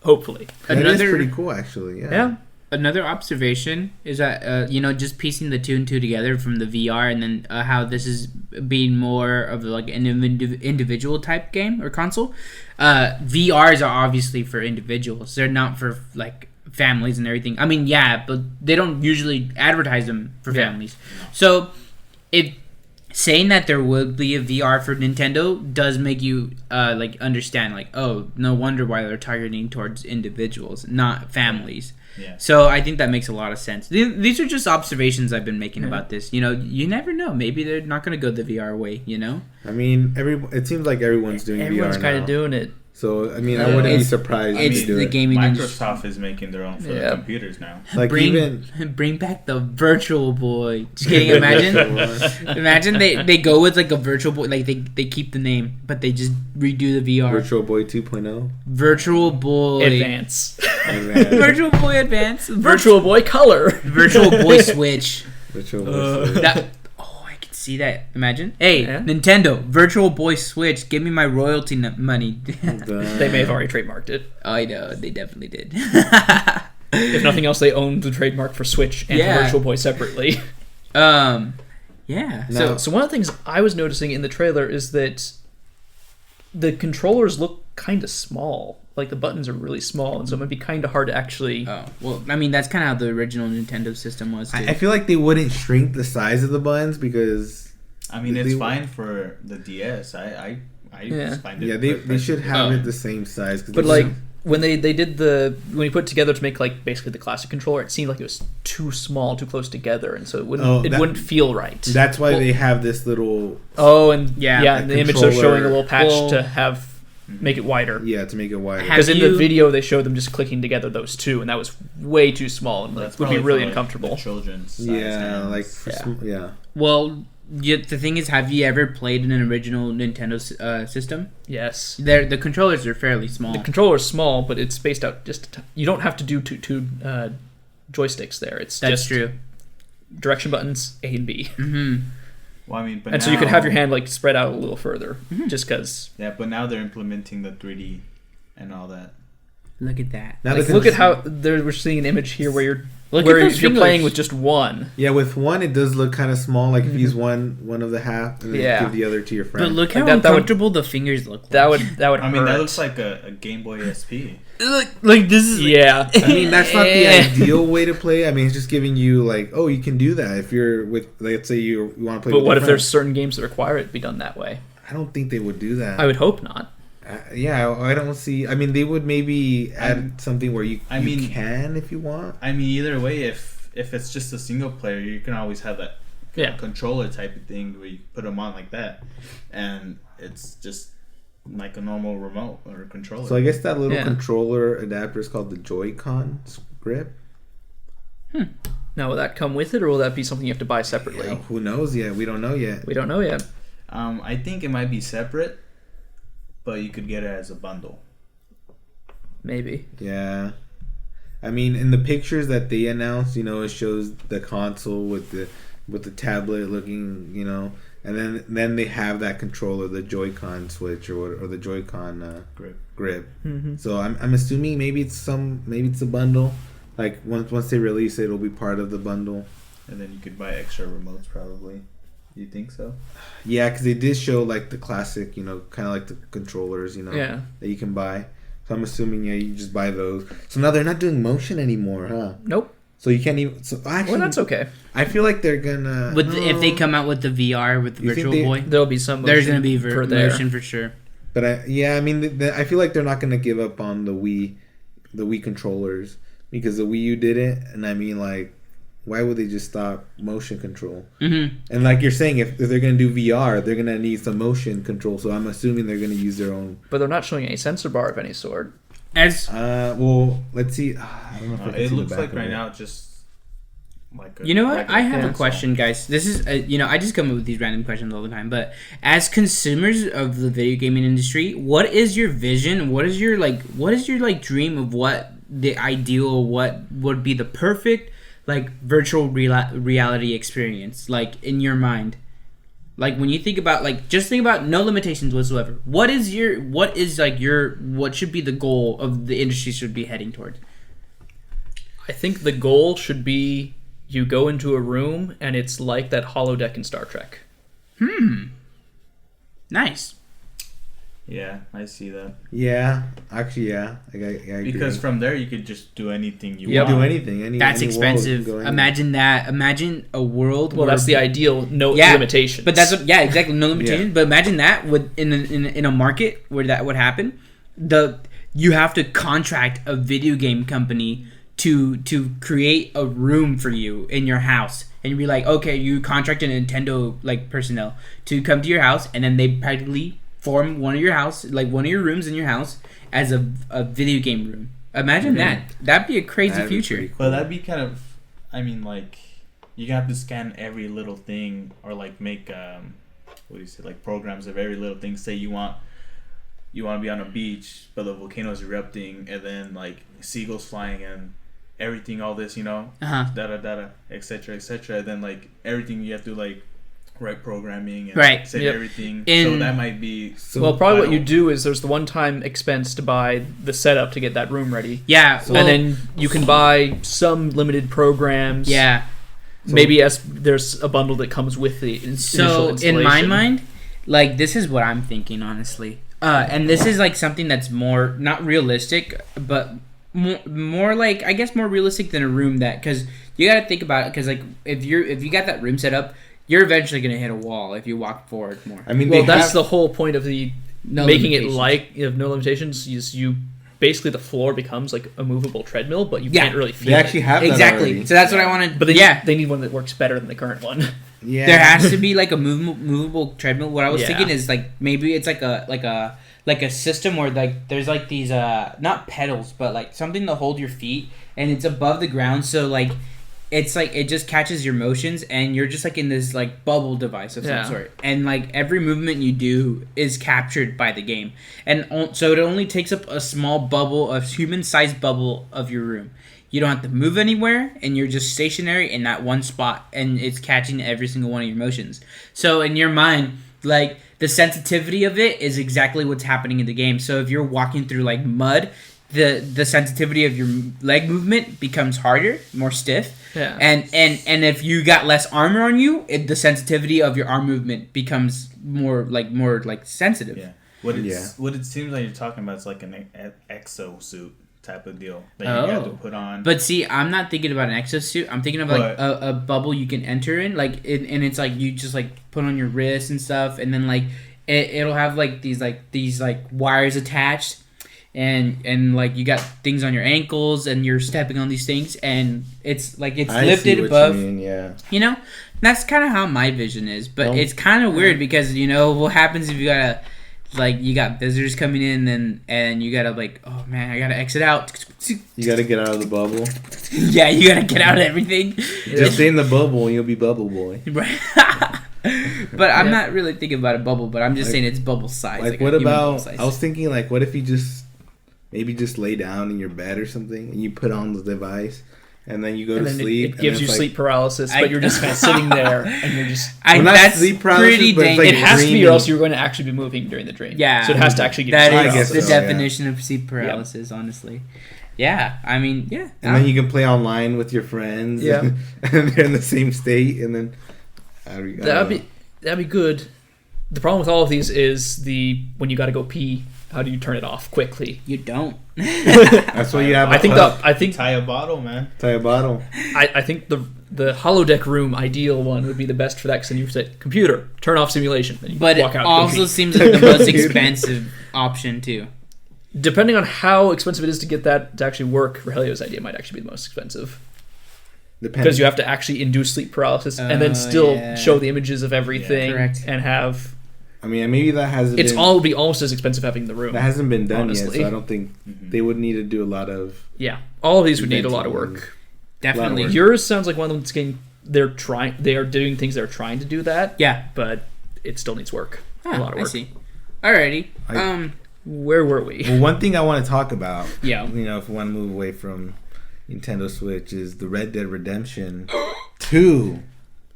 Hopefully, that is another pretty cool, actually. Yeah. yeah. another observation is that just piecing the two and two together from the VR and then how this is being more of like an individual type game or console. VRs are obviously for individuals; they're not for like families and everything. I mean, yeah, but they don't usually advertise them for Yeah. families. So, if saying that there would be a VR for Nintendo does make you understand oh, no wonder why they're targeting towards individuals, not families. Yeah. So I think that makes a lot of sense. These are just observations I've been making about this. You never know. Maybe they're not going to go the VR way. I mean, it seems like everyone's doing Everyone's VR kind now. of doing it. So I mean, I wouldn't be It's- surprised if it's they do the it. gaming industry. Microsoft is making their own for Yeah. the computers now. Like Bring back the Virtual Boy. Just kidding. Imagine they go with like a Virtual Boy. Like they keep the name, but they just redo the VR. Virtual Boy 2.0. Virtual Boy Advance. Virtual Boy Advance. Virtual Boy Color. Virtual Boy Switch. Virtual Boy. Switch. That, oh, I can see that. Imagine. Hey, Yeah. Nintendo, Virtual Boy Switch, give me my royalty money. They may have already trademarked it. I know, they definitely did. If nothing else, they owned the trademark for Switch and Yeah. for Virtual Boy separately. Yeah. No. So one of the things I was noticing in the trailer is that the controllers look kind of small. Like the buttons are really small, and so it might be kind of hard to actually. Oh, well, I mean, that's kind of how the original Nintendo system was, too. I feel like they wouldn't shrink the size of the buttons because I mean, it's fine for the DS. I Yeah. just find it. yeah, they perfect. should have Oh. it the same size. 'Cause But they- like when they did when you put it together to make like basically the classic controller, it seemed like it was too small, too close together, and so it wouldn't feel right. that's why Well- they have this little Oh, and Yeah, yeah, a and the image they're showing a controller. little patch Well- to have make it wider. to make it wider. Have Because in the you- video they showed them just clicking together those two, and that was way too small and That's would be probably really for, like, uncomfortable. the children's size Yeah, hands. like for Yeah. Well, the thing is, have you ever played in an original Nintendo system? Yes, The controllers are fairly small. the controller's small, but it's spaced out just. You don't have to do two joysticks there. It's That's just true. direction buttons A and B, Mm-hmm. Well, I mean, but and so you could have your hand like spread out a little further, just because. Yeah, but now they're implementing the 3D and all that. Look at that. Now Like, the look at con- how we're seeing an image here where you're Look where at those you're fingers. playing with just one. Yeah, with one it does look kind of small. Like if you use one of the half and then Yeah. give the other to your friend. But look Like how that would- uncomfortable the fingers look. Like. That would I mean, hurt. that looks like a Game Boy SP. like this is. Yeah. I mean, that's not the Eh. ideal way to play. I mean, it's just giving you like, oh, you can do that if you're with. Let's say you want to play. But with what your if there's friend. certain games that require it to be done that way? I don't think they would do that. I would hope not. Yeah, I don't see. I mean, they would maybe add something where you mean- can if you want. I mean, either way, if it's just a single player, you can always have that Yeah. controller type of thing where you put them on like that, and it's just like a normal remote or controller. So I guess that little Yeah. controller adapter is called the Joy-Con grip. Now, will that come with it, or will that be something you have to buy separately? Yeah, who knows yet? We don't know yet. We don't know yet. I think it might be separate, but you could get it as a bundle. Maybe. Yeah. I mean, in the pictures that they announced, it shows the console with the tablet looking, and then they have that controller, the Joy-Con switch or the Joy-Con grip. Mm-hmm. So I'm assuming maybe it's a bundle. Like once they release it, it'll be part of the bundle. And then you could buy extra remotes probably. You think so? Yeah, because they did show like the classic, kind of like the controllers, Yeah. that you can buy. So I'm assuming you just buy those. So now they're not doing motion anymore, huh? Nope. So you can't even. So actually, Well, that's okay. I feel like they're gonna. If they come out with the VR with the You think Virtual they- Boy, There'll be some. there's motion gonna be for there. motion for sure. But I mean, I feel like they're not gonna give up on the Wii controllers because the Wii U did it, and I mean, like, why would they just stop motion control? Mm-hmm. And like you're saying, if they're gonna do VR, they're gonna need some motion control. So I'm assuming they're gonna use their own. But they're not showing any sensor bar of any sort. As Well, let's see. I don't know if I can It see looks the back like of right it. now just like a, you know what, like I have a console. question, guys. This is I just come up with these random questions all the time. But as consumers of the video gaming industry, what is your vision? What is your dream of what the ideal, what would be the perfect like virtual reality experience, like in your mind? Like when you think about just think about no limitations whatsoever. What should be the goal of the industry should be heading toward? I think the goal should be you go into a room and it's like that holodeck in Star Trek. Nice. Yeah, I see that. Yeah, actually, yeah. I agree. Because from there you could just do anything you Yep. want. do anything. That's any world, you can expensive. go anywhere. Imagine that. Imagine a world. Well, where that's the ideal. No Yeah, limitations. But that's exactly no limitations. Yeah. But imagine that in a market where that would happen, you have to contract a video game company to create a room for you in your house, and you'd be like, okay, you contract a Nintendo personnel to come to your house, and then they practically form one of your house, like one of your rooms in your house, as a video game room. Imagine that. That'd be a crazy That'd be future. pretty cool. But that'd be kind of, I mean, like, you have to scan every little thing, or like make what do you say, like programs of every little thing. Say you want to be on a beach, but the volcano is erupting, and then like seagulls flying and everything, all this, data, etc., etc. Then like everything you have to like write programming and set everything. So that might be. Well, probably what you do is there's the one-time expense to buy the setup to get that room ready. Yeah, and then you can buy some limited programs. Yeah. Maybe there's a bundle that comes with the initial installation. In my mind, like, this is what I'm thinking, honestly. And this is like something that's more not realistic, but more like, I guess, more realistic than a room that, because you got to think about it, because like if you got that room set up, you're eventually gonna hit a wall if you walk forward more. I mean, that's the whole point of the making it like no limitations. Is you basically the floor becomes like a movable treadmill, but you can't really feel they actually have that exactly. already. So that's what I wanted. But they need one that works better than the current one. Yeah, there has to be like a movable treadmill. What I was thinking is like maybe it's like a system where like there's like these not pedals but like something to hold your feet, and it's above the ground, so like it's like it just catches your motions and you're just like in this like bubble device of some sort, and like every movement you do is captured by the game, and so it only takes up a small bubble, a human-sized bubble of your room. You don't have to move anywhere, and you're just stationary in that one spot, and it's catching every single one of your motions. So in your mind, like, the sensitivity of it is exactly what's happening in the game. So if you're walking through like mud, the sensitivity of your leg movement becomes harder, more stiff. Yeah. And if you got less armor on you, the sensitivity of your arm movement becomes more sensitive. Yeah. What it seems like you're talking about is like an exosuit type of deal that you have to put on. But see, I'm not thinking about an exosuit. I'm thinking of like a bubble you can enter in, like and it's like you just like put on your wrists and stuff, and then like it'll have like these wires attached, and like you got things on your ankles, and you're stepping on these things, and it's like it's lifted above. You know, that's kind of how my vision is, but it's kind of weird because what happens if you gotta. Like, you got visitors coming in, and you gotta, like, oh man, I gotta exit out. You gotta get out of the bubble. Yeah, you gotta get out of everything. Just stay in the bubble and you'll be bubble boy. Right. But I'm not really thinking about a bubble, but I'm just saying it's bubble size. Like what about, I was thinking, like, what if you just lay down in your bed or something, and you put on the device, and then you go to sleep. It gives you sleep paralysis, but you're just kind of sitting there, and you're just... that's sleep paralysis, pretty dangerous. It has to be, or else you're going to actually be moving during the dream. Yeah. So it has to actually give you sleep paralysis. That is the definition of sleep paralysis, honestly. Yeah, I mean, yeah. And then you can play online with your friends. Yeah. And they're in the same state, and then... That'd be good. The problem with all of these is when you got to go pee, how do you turn it off quickly? You don't. That's what you have. I think tie a bottle, man. Tie a bottle. I think the holodeck room ideal one would be the best for that, because then you say, computer, turn off simulation. And you but walk it out, also seems like the most expensive option too. Depending on how expensive it is to get that to actually work, Rogelio's idea might actually be the most expensive. Because you have to actually induce sleep paralysis and then still show the images of everything and have... I mean, maybe that hasn't would be almost as expensive having the room. That hasn't been done yet, so I don't think they would need to do a lot of... Yeah, all of these would need a lot of work. Definitely. Yours sounds like one of them that's getting... They are doing things that are trying to do that. Yeah. But it still needs work. A lot of work. I see. Alrighty. Where were we? Well, one thing I want to talk about, if we want to move away from Nintendo Switch, is the Red Dead Redemption 2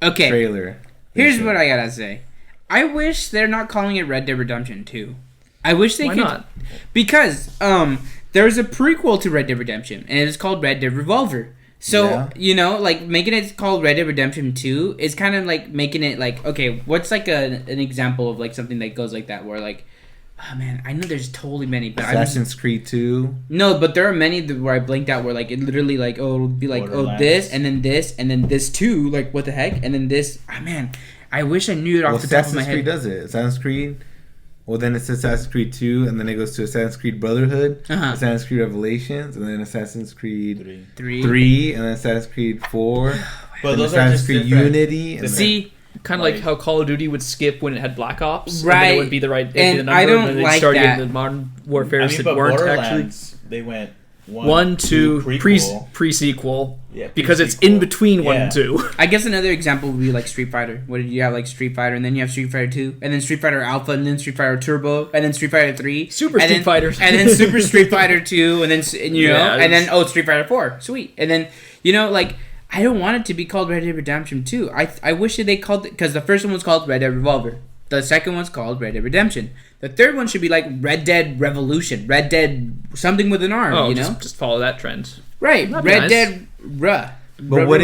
trailer. Here's what I gotta say. I wish they're not calling it Red Dead Redemption 2. I wish they could. Why not? Because there's a prequel to Red Dead Redemption, and it's called Red Dead Revolver. So, like, making it called Red Dead Redemption 2 is kind of like making it like, okay, what's like an example of like something that goes like that, where like, oh man, I know there's totally many, but Assassin's Creed 2. No, but there are many where I blinked out, where like it literally like, it'll be like, this, and then this too, like what the heck, and then this. Oh man, I wish I knew it off the top of my head. Assassin's Creed does it. Assassin's Creed. Well, then it's Assassin's Creed 2, and then it goes to Assassin's Creed Brotherhood, Assassin's Creed Revelations, and then Assassin's Creed 3, and then Assassin's Creed 4, but and those Assassin's are Creed different. Unity. And see, Kind of like how Call of Duty would skip when it had Black Ops. Right. And then it would be the right it'd be And the number, I don't and then like start that. getting the Modern Warfare I mean, that but weren't actually. Borderlands, they went 1, 2, prequel. pre-sequel. Yeah, Because it's pre-sequel. in between 1 Yeah. and 2. I guess another example would be like Street Fighter. What did you have? Like Street Fighter, and then you have Street Fighter 2, and then Street Fighter Alpha, and then Street Fighter Turbo, and then Street Fighter 3, Super and Street then, Fighter. and then Super Street Fighter 2, and then Yeah, and then Street Fighter 4, sweet, and then like I don't want it to be called Red Dead Redemption 2. I wish that they called it, because the first one was called Red Dead Revolver, the second one's called Red Dead Redemption, the third one should be like Red Dead Revolution, Red Dead something with an R, Just follow that trend. right? That'd be Red nice. Dead Ruh. But what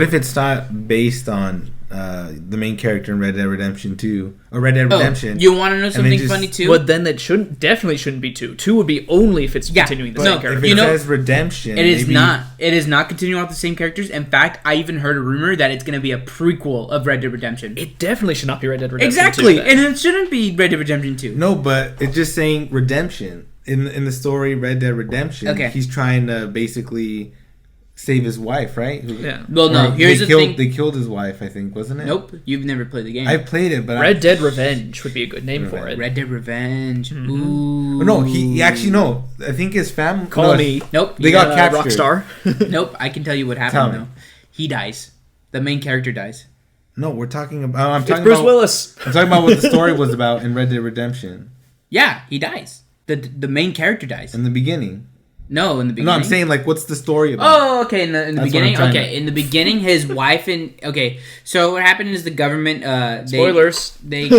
if it's not based on the main character in Red Dead Redemption 2 or Red Dead Redemption? You want to know something just- funny too? But then that definitely shouldn't be 2. 2 would be only if it's continuing the But same if character. it says Redemption, It is maybe- not. It is not continuing off the same characters. In fact, I even heard a rumor that it's going to be a prequel of Red Dead Redemption. It definitely should not be Red Dead Redemption Exactly, 2, then. and it shouldn't be Red Dead Redemption 2. No, but it's just saying redemption in the story Red Dead Redemption. Okay. He's trying to basically save his wife, right? Yeah. Well, no. Or Here's the thing. They killed his wife, I think, wasn't it? Nope. You've never played the game. I played it, but Red Dead Revenge would be a good name for it. Red Dead Revenge. Mm-hmm. Ooh. No, he actually no. I think his family. Call no, me. Nope. They got captured. Rockstar. Nope. I can tell you what Tell happened me. though. He dies. The main character dies. No, we're talking about. I'm It's talking Bruce about. Willis. I'm talking about what the story was about in Red Dead Redemption Yeah, he dies. The main character dies. in the beginning. No, in the beginning. No, I'm saying like, what's the story about? Oh, okay. In the That's what beginning, I'm trying okay. to- In the beginning, his wife and okay. So what happened is the government. Spoilers. They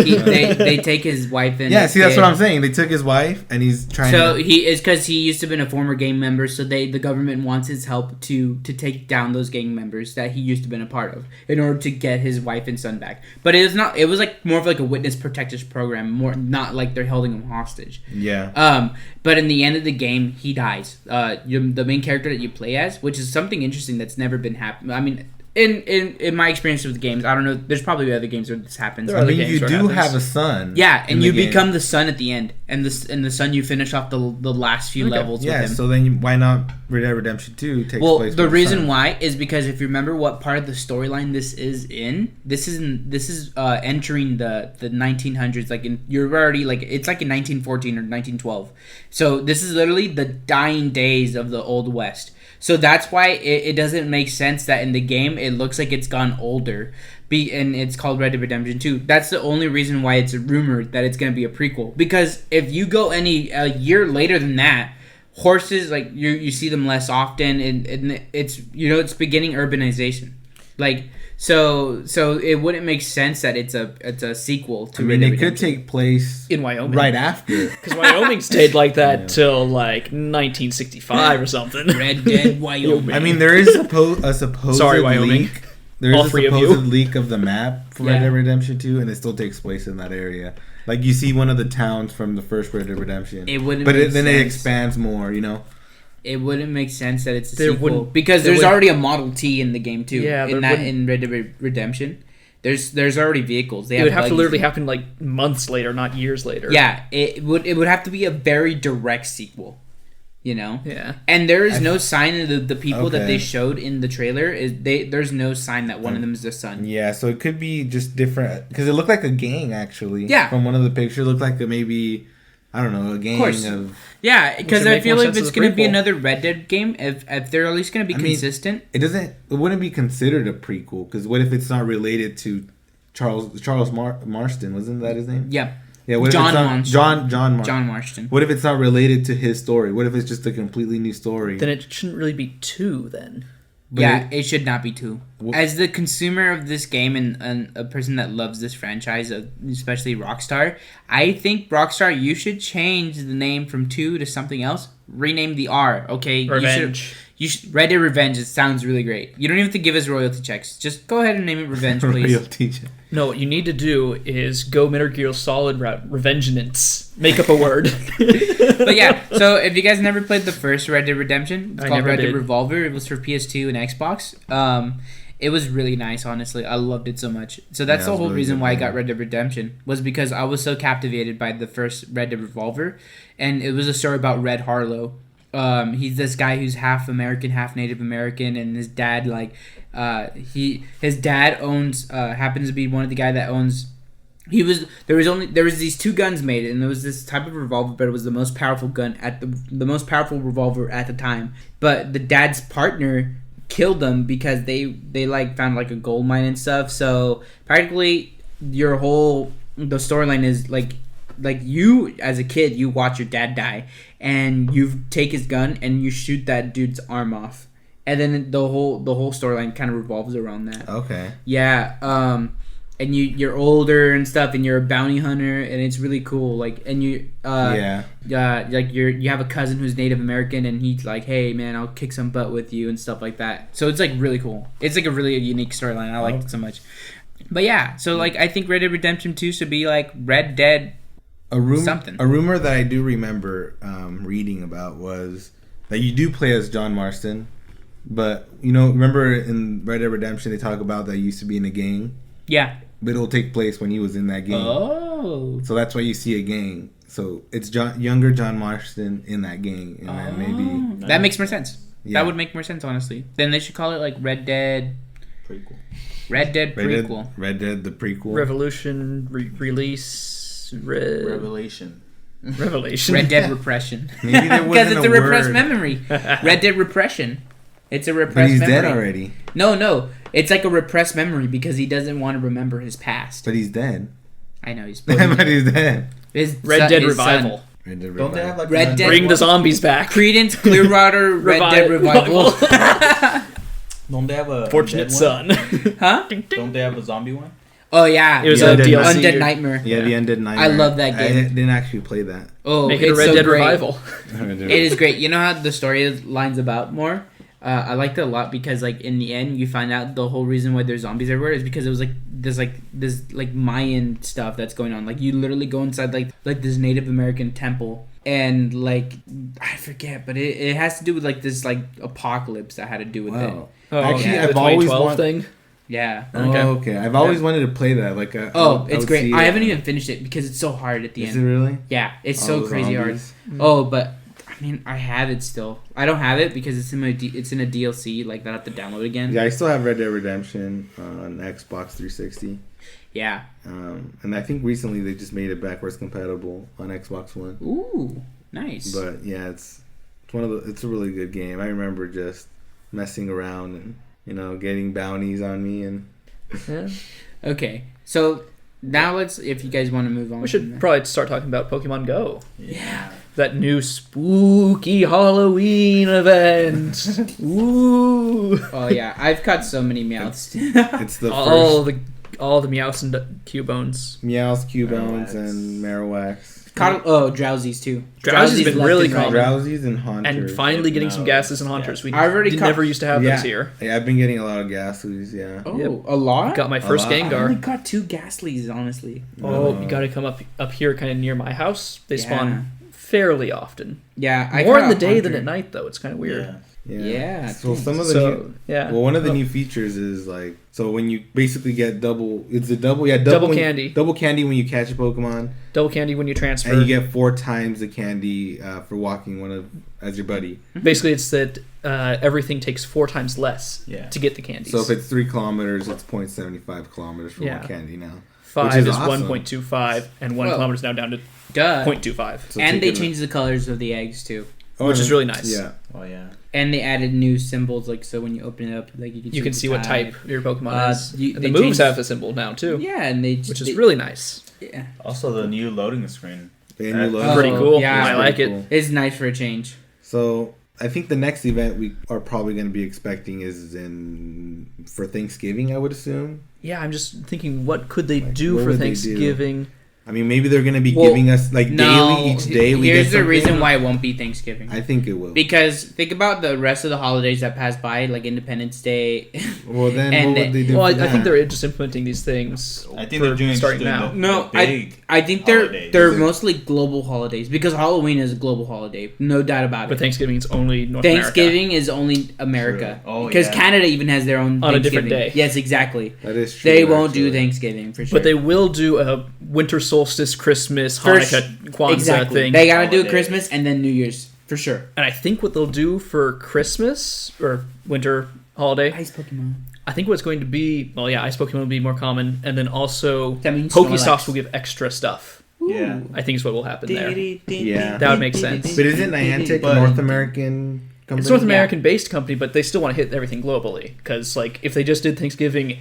take his wife and Yeah, see, that's kid. what I'm saying. They took his wife, and he's trying. So to... he is because he used to been a former gang member. So the government wants his help to take down those gang members that he used to been a part of in order to get his wife and son back. But it was not. It was like more of like a witness protection program, more not like they're holding him hostage. Yeah. But in the end of the game, he dies. The main character that you play as, which is something interesting that's never been happened. I mean, in my experience with the games, I don't know. There's probably other games where this happens. There I are other mean, games you where it do happens. have a son. Yeah, in and the you game. become the son at the end, and the son you finish off the last few levels Yeah, with him. so then why not Red Dead Redemption 2 takes Well, place the with reason son? why is because if you remember what part of the storyline this is entering the 1900s. Like you're already like it's like in 1914 or 1912. So this is literally the dying days of the Old West. So that's why it doesn't make sense that in the game it looks like it's gone older. And it's called Red Dead Redemption 2. That's the only reason why it's rumored that it's going to be a prequel. Because if you go a year later than that, horses, like, you see them less often, and it's, it's beginning urbanization. Like, so it wouldn't make sense that it's a sequel to Red Dead it could Redemption. take place In Wyoming. right after. Because Wyoming stayed like that till like 1965 or something. Red Dead Wyoming. I mean, there is a supposed Sorry, Wyoming. leak. There All is a three of you. supposed leak of the map for Red Yeah. Dead Redemption 2, and it still takes place in that area. Like, you see one of the towns from the first Red Dead Redemption. It wouldn't But make then it sense. expands more, It wouldn't make sense that it's a There sequel wouldn't- because there there's wouldn't- already a Model T in the game too. Yeah, there in Red Dead Redemption, there's already vehicles. They It would have to buggies. literally happen like months later, not years later. Yeah, it would have to be a very direct sequel, Yeah. And there is no sign of the people that Okay. they showed in the trailer. There's no sign that one of them is the son. Yeah, so it could be just different. Because it looked like a gang, actually. Yeah. From one of the pictures, it looked like maybe, I don't know, a gang course. of... Yeah, because Which would I make feel more like sense it's as a going to be prequel. another Red Dead game, if they're at least going to be I mean, consistent. It wouldn't be considered a prequel. Because what if it's not related to Charles Marston? Wasn't that his name? Yeah, Yeah, what if John it's not, Marston. John Marston. John Marston. What if it's not related to his story? What if it's just a completely new story? Then it shouldn't really be 2 then. But Yeah, it should not be 2. Wh- As the consumer of this game and a person that loves this franchise, especially Rockstar, I think Rockstar, you should change the name from 2 to something else. Rename the R, okay? Revenge. You should Red Dead Revenge. It sounds really great. You don't even have to give us royalty checks. Just go ahead and name it Revenge, please. Royalty check. No, what you need to do is go Metal Gear Solid route. Revengeance. Make up a word. But yeah, so if you guys never played the first Red Dead Redemption, it's I called never Red Dead did. Revolver. It was for PS2 and Xbox. It was really nice, honestly. I loved it so much. So that's Yeah, it the was whole really reason good, why I yeah. got Red Dead Redemption, was because I was so captivated by the first Red Dead Revolver, and it was a story about Red Harlow. He's this guy who's half American, half Native American, and his dad his dad owns happens to be one of the guy that owns. There was these two guns made, and there was this type of revolver, but it was the most powerful gun at the most powerful revolver at the time. But the dad's partner killed them because they like found like a gold mine and stuff. So practically the storyline is like you as a kid, you watch your dad die, and you take his gun and you shoot that dude's arm off, and then the whole storyline kind of revolves around that. Okay. Yeah. And you're older and stuff, and you're a bounty hunter, and it's really cool. Like, and you have a cousin who's Native American, and he's like, hey man, I'll kick some butt with you and stuff like that. So it's like really cool. It's like a really unique storyline. I liked it so much. But yeah, so like I think Red Dead Redemption 2 should be like Red Dead something. A rumor that I do remember reading about was that you do play as John Marston, but remember in Red Dead Redemption they talk about that used to be in a gang. Yeah. But it'll take place when he was in that gang. Oh. So that's why you see a gang. So it's younger John Marston in that gang, and then maybe that makes more sense. Yeah. That would make more sense, honestly. Then they should call it like Red Dead Prequel. Red Dead Prequel. Red Dead the prequel. Revolution release. Revelation. Red Dead Repression. Maybe there because wasn't it's a repressed memory. Red Dead Repression. It's a repressed memory. But he's dead already. No. It's like a repressed memory because he doesn't want to remember his past. But he's dead. I know he's. But he's dead. Red Dead Revival. Red Dead Don't they have like Red Dead Bring the zombies back. Creedence Clearwater Red Dead Revival. Don't they have a Fortunate Son? Huh? Don't they have a zombie one? Oh yeah, it was a DLC. Undead Nightmare. Yeah, the Undead Nightmare. I love that game. I didn't actually play that. Oh, Make it a it's Red so Dead great. Revival. It is great. You know how the story lines about more? I liked it a lot because like in the end you find out the whole reason why there's zombies everywhere is because it was this Mayan stuff that's going on. Like you literally go inside like this Native American temple and like I forget, but it has to do with like this like apocalypse that had to do with it. Oh, actually, yeah. I've The always 2012 thing. Yeah. Okay. I've always wanted to play that. Like, it's great. I haven't even finished it because it's so hard at the end. Is it really? Yeah, it's All so the crazy zombies? hard. Oh, but I mean, I have it still. I don't have it because it's in a DLC. Like that I have to download again. Yeah, I still have Red Dead Redemption on Xbox 360. Yeah. And I think recently they just made it backwards compatible on Xbox One. Ooh, nice. But yeah, it's a really good game. I remember just messing around and getting bounties on me and. Yeah. Okay, so now if you guys want to move on. We should probably start talking about Pokemon Go. Yeah. That new spooky Halloween event. Ooh. Oh yeah, I've caught so many Meowths. It's the all the Meowths and Cubones. Meows, Cubones, and Marowaks. Drowsies too. Drowsy's been left really and right. common. Drowsies and Haunters. And finally getting some Ghastlies and Haunters. We never used to have those here. Yeah, I've been getting a lot of Ghastlies, yeah. Oh, Yep. a lot? Got my first I only Gengar. caught 2 Ghastlies, honestly. Oh, you gotta come up here kind of near my house. They spawn fairly often. Yeah, More in the day than at night, though. It's kind of weird. Yeah. So some of the one of the new features is like when you basically get double candy. Double candy when you catch a Pokemon. Double candy when you transfer. And you get 4 times the candy for walking as your buddy. Basically, it's that everything takes 4 times less to get the candies. So if it's 3 kilometers, it's 0.75 kilometers for 1 candy now. 5 is awesome. 1.25, and 1 kilometer is now down to 0.25. So and they changed the colors of the eggs too. Which is really nice. Yeah. Oh yeah. And they added new symbols, like so when you open it up, like you can see what type your Pokemon is. And the moves have a symbol now too. Yeah, and which is really nice. Yeah. Also, the new loading screen. Pretty cool. Yeah, I like it. It's nice for a change. So I think the next event we are probably going to be expecting is for Thanksgiving, I would assume. Yeah, I'm just thinking, what could they do for Thanksgiving? I mean, maybe they're going to be giving us daily each day. Here's the reason why it won't be Thanksgiving. I think it will. Because think about the rest of the holidays that pass by, like Independence Day. Well, then what would they do? Well, I think they're just implementing these things. I think they're doing starting now. No, I think they're mostly global holidays because Halloween is a global holiday, no doubt about it. But Thanksgiving is only North Thanksgiving America. is only America. True. Oh, because Canada even has their own on a different day. Yes, exactly. That is true. They won't do Thanksgiving for sure. But they will do a winter solstice, Christmas, Hanukkah, Kwanzaa thing. They gotta do Christmas and then New Year's. For sure. And I think what they'll do for Christmas or winter holiday, Ice Pokemon. I think what's going to be, Ice Pokemon will be more common, and then also That means Pokestops will give extra stuff. Yeah. I think is what will happen there. Yeah. That would make sense. But isn't Niantic a North American company? It's a North American-based company, but they still want to hit everything globally. Because, like, if they just did Thanksgiving,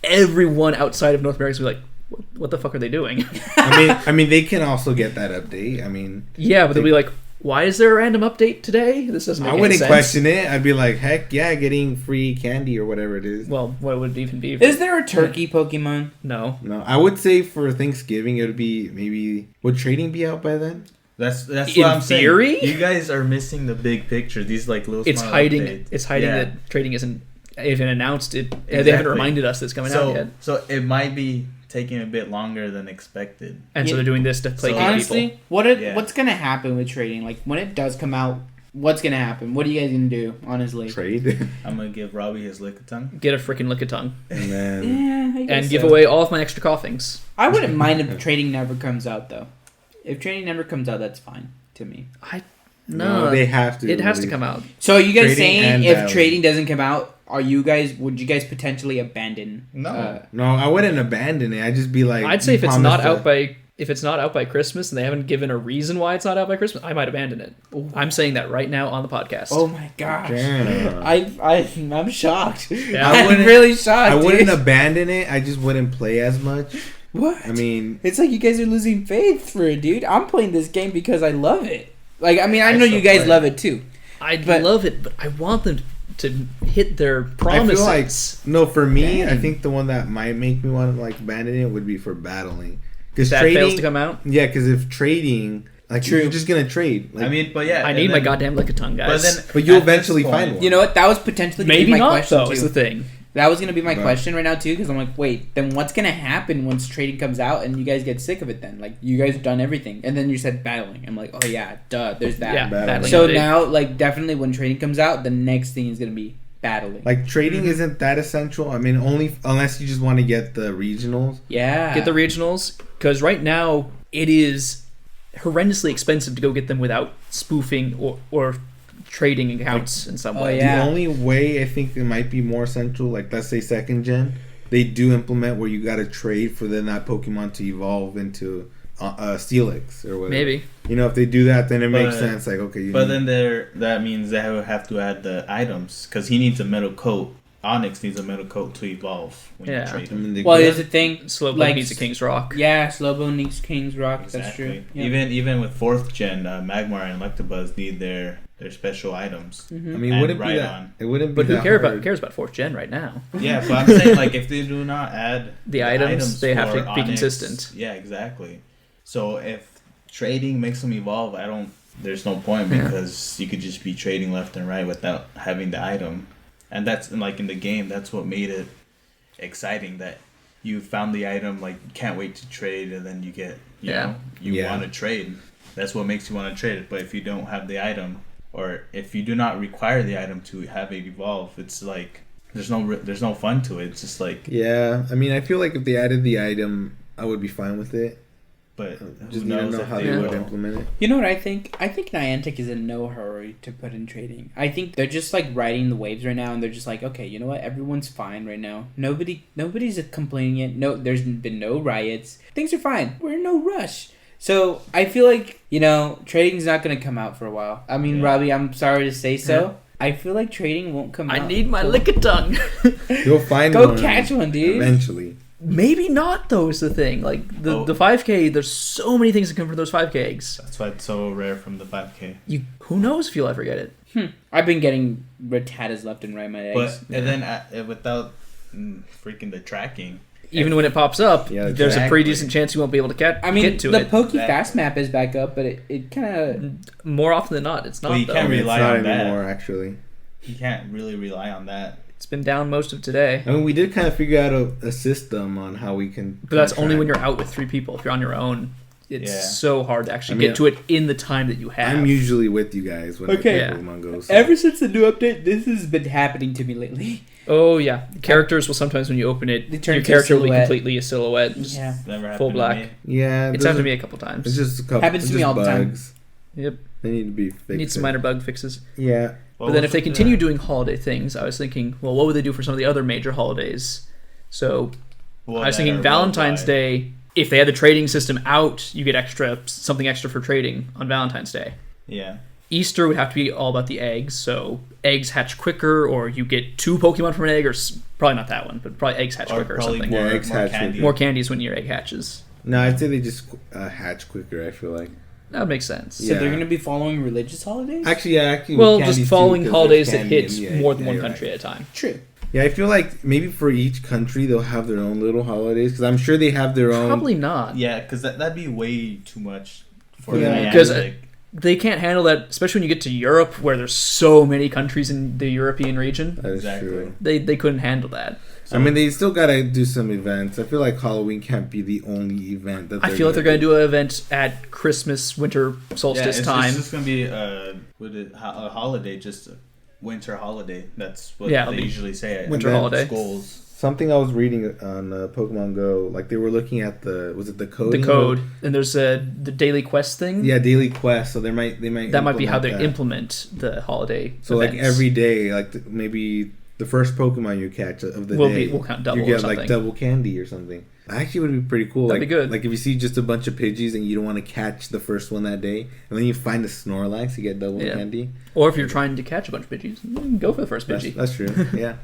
everyone outside of North America would be like, what the fuck are they doing? I mean, they can also get that update. I mean, yeah, but they'll be like, why is there a random update today? This doesn't make I any wouldn't sense. question it. I'd be like, heck yeah, getting free candy or whatever it is. Well, what would it even be? Is there a turkey Pokemon? No. No, I would say for Thanksgiving it would be maybe. Would trading be out by then? That's In what I'm theory? saying. You guys are missing the big picture. These like little. It's small hiding. updates. It's hiding Yeah. that trading isn't even announced. They Exactly. haven't reminded us that it's coming out yet. So it might be taking a bit longer than expected. And so they're doing this to placate Honestly, people. what's gonna happen with trading? Like when it does come out, what's gonna happen? What are you guys gonna do? Honestly, Trade. I'm gonna give Robbie his lick of tongue. Get a freaking lick-a-tongue. And then yeah, I guess And give so. away all of my extra coughings. I wouldn't mind if trading never comes out though. If trading never comes out, that's fine to me. No, they have to. it has to release. come out. So are you guys Trading saying and if battling. trading doesn't come out, would you guys potentially abandon? No. No, I wouldn't abandon it. I'd just be like. I'd say if you it's not promised out by Christmas and they haven't given a reason why it's not out by Christmas, I might abandon it. I'm saying that right now on the podcast. Oh my gosh! Damn. I'm shocked. Yeah. I'm wouldn't- really shocked. I wouldn't dude. abandon it. I just wouldn't play as much. What? I mean, It's like you guys are losing faith for it, dude. I'm playing this game because I love it. Like, I mean, I know you guys love it too. I but- love it, but I want them to hit their promises. I feel like no. For me, I Dang. think the one that might make me want to like abandon it would be for battling. Because that fails to come out. Yeah, because if trading, like True. you're just gonna trade. Like, I mean, but yeah. I and need my then- goddamn lick-a-tongue, guys. But you'll at this eventually point- find one. You know what? That was potentially gonna Maybe be my not, question though, too. is the thing. That was gonna be my Right. question right now too, because I'm like, wait, then what's gonna happen once trading comes out and you guys get sick of it? Then like you guys have done everything, and then you said battling. I'm like, oh yeah, duh. There's that. Yeah, battling. So update. now, like, definitely when trading comes out, the next thing is gonna be battling. Like trading isn't that essential. I mean, only unless you just want to get the regionals. yeah, Get the regionals, because right now it is horrendously expensive to go get them without spoofing or trading accounts in some Oh, way. yeah. The only way I think it might be more essential, like let's say second gen, they do implement where you got to trade for then that Pokemon to evolve into Steelix or whatever. Maybe. You know, if they do that, then it makes But- sense. Like, okay, you But need- then that means they will have to add the items because he needs a metal coat. Onyx needs a metal coat to evolve when Yeah. you trade I him. mean, they Well, could- here's the thing. Slowbone Like- needs a King's Rock. Yeah, Slowbone needs King's Rock. That's true. Yeah. Even with fourth gen, Magmar and Electabuzz need their special items. I Mhm. mean, and wouldn't be right that. on. It wouldn't be. But who that cares hard. about 4th gen right now? Yeah, but I'm saying like if they do not add The items, they have for to be Onyx- consistent. Yeah, exactly. So if trading makes them evolve, there's no point Yeah. because you could just be trading left and right without having the item. And that's like in the game, that's what made it exciting that you found the item, like you can't wait to trade, and then you get you want to trade. That's what makes you want to trade it. But if you don't have the item, or if you do not require the item to have it evolve, it's like there's no fun to it. It's just like, Yeah, I mean, I feel like if they added the item, I would be fine with it. but Just who need to knows know if how they they would will. implement it. You know what I think? I think Niantic is in no hurry to put in trading. I think they're just like riding the waves right now, and they're just like, okay, you know what? Everyone's fine right now. Nobody's complaining yet. No, there's been no riots. Things are fine. We're in no rush. So I feel like trading's not gonna come out for a while. I mean, Yeah. Robbie, I'm sorry to say so. I feel like trading won't come out. I need my until- lick-a-tongue. You'll find Go one catch one, dude. eventually. Maybe not, though, is the thing. Like, the 5K, there's so many things that come from those 5K eggs. That's why it's so rare from the 5K. Who knows if you'll ever get it. I've been getting Rattatas left and right, my eggs. But and then without freaking the tracking, Even when it pops up, Yeah, there's a exactly. pretty decent chance you won't be able to get to the it. Poke Fast map is back up, but it kind of... More often than not, it's not, Well, you though. can't I mean, it's rely not on that. anymore, actually. you can't really rely on that. It's been down most of today. I mean, we did kind of figure out a system on how we can. But that's only track. when you're out with 3 people. If you're on your own, it's Yeah. so hard to actually I mean, get to it in the time that you have. I'm usually with you guys when Okay. I play Pokemon Go. So. Ever since the new update, this has been happening to me lately. Oh, yeah. Characters will sometimes, when you open it, They turn your into a character will be silhouette. completely a silhauette. Just Yeah. Never happened full to black. me. Yeah, It's happened to me a couple times. It's just a couple. Happens it's to me just all the time. bugs. Yep. They need to be fixed. Need some minor bug fixes. Yeah. But then if they continue doing holiday things, I was thinking, well, what would they do for some of the other major holidays? So I was thinking Valentine's Day, if they had the trading system out, you get something extra for trading on Valentine's Day. Yeah. Easter would have to be all about the eggs, so eggs hatch quicker, or you get 2 Pokemon from an egg, or probably not that one, but probably eggs hatch quicker or something. More, eggs hatch candy. More candies when your egg hatches. No, I'd say they just hatch quicker, I feel like. That would make sense. So they're going to be following religious holidays? Actually, well, just following holidays that hit more than one right. country at a time. True. Yeah, I feel like maybe for each country they'll have their own little holidays, because I'm sure they have their own. Probably not. Yeah, because that'd be way too much for because they can't handle that, especially when you get to Europe, where there's so many countries in the European region. That is true. They couldn't handle that. So, I mean, they still gotta do some events. I feel like Halloween can't be the only event that. I feel like they're gonna do an event at Christmas, winter solstice time. It's just gonna be a holiday, just a winter holiday. That's what they usually say. Winter holiday. Schools. Something I was reading on Pokemon Go, like they were looking at the code? The code, and there's the daily quest thing. Yeah, daily quest. So they might that might be how they implement the holiday. So events. like every day, like maybe the first Pokemon you catch of the day will count double. You get or something. like double candy or something. Actually, would be pretty cool. That'd be good. Like if you see just a bunch of Pidgeys and you don't want to catch the first one that day, and then you find a Snorlax, you get double candy. Or if you're trying to catch a bunch of Pidgeys, go for the first Pidgey. That's true. Yeah.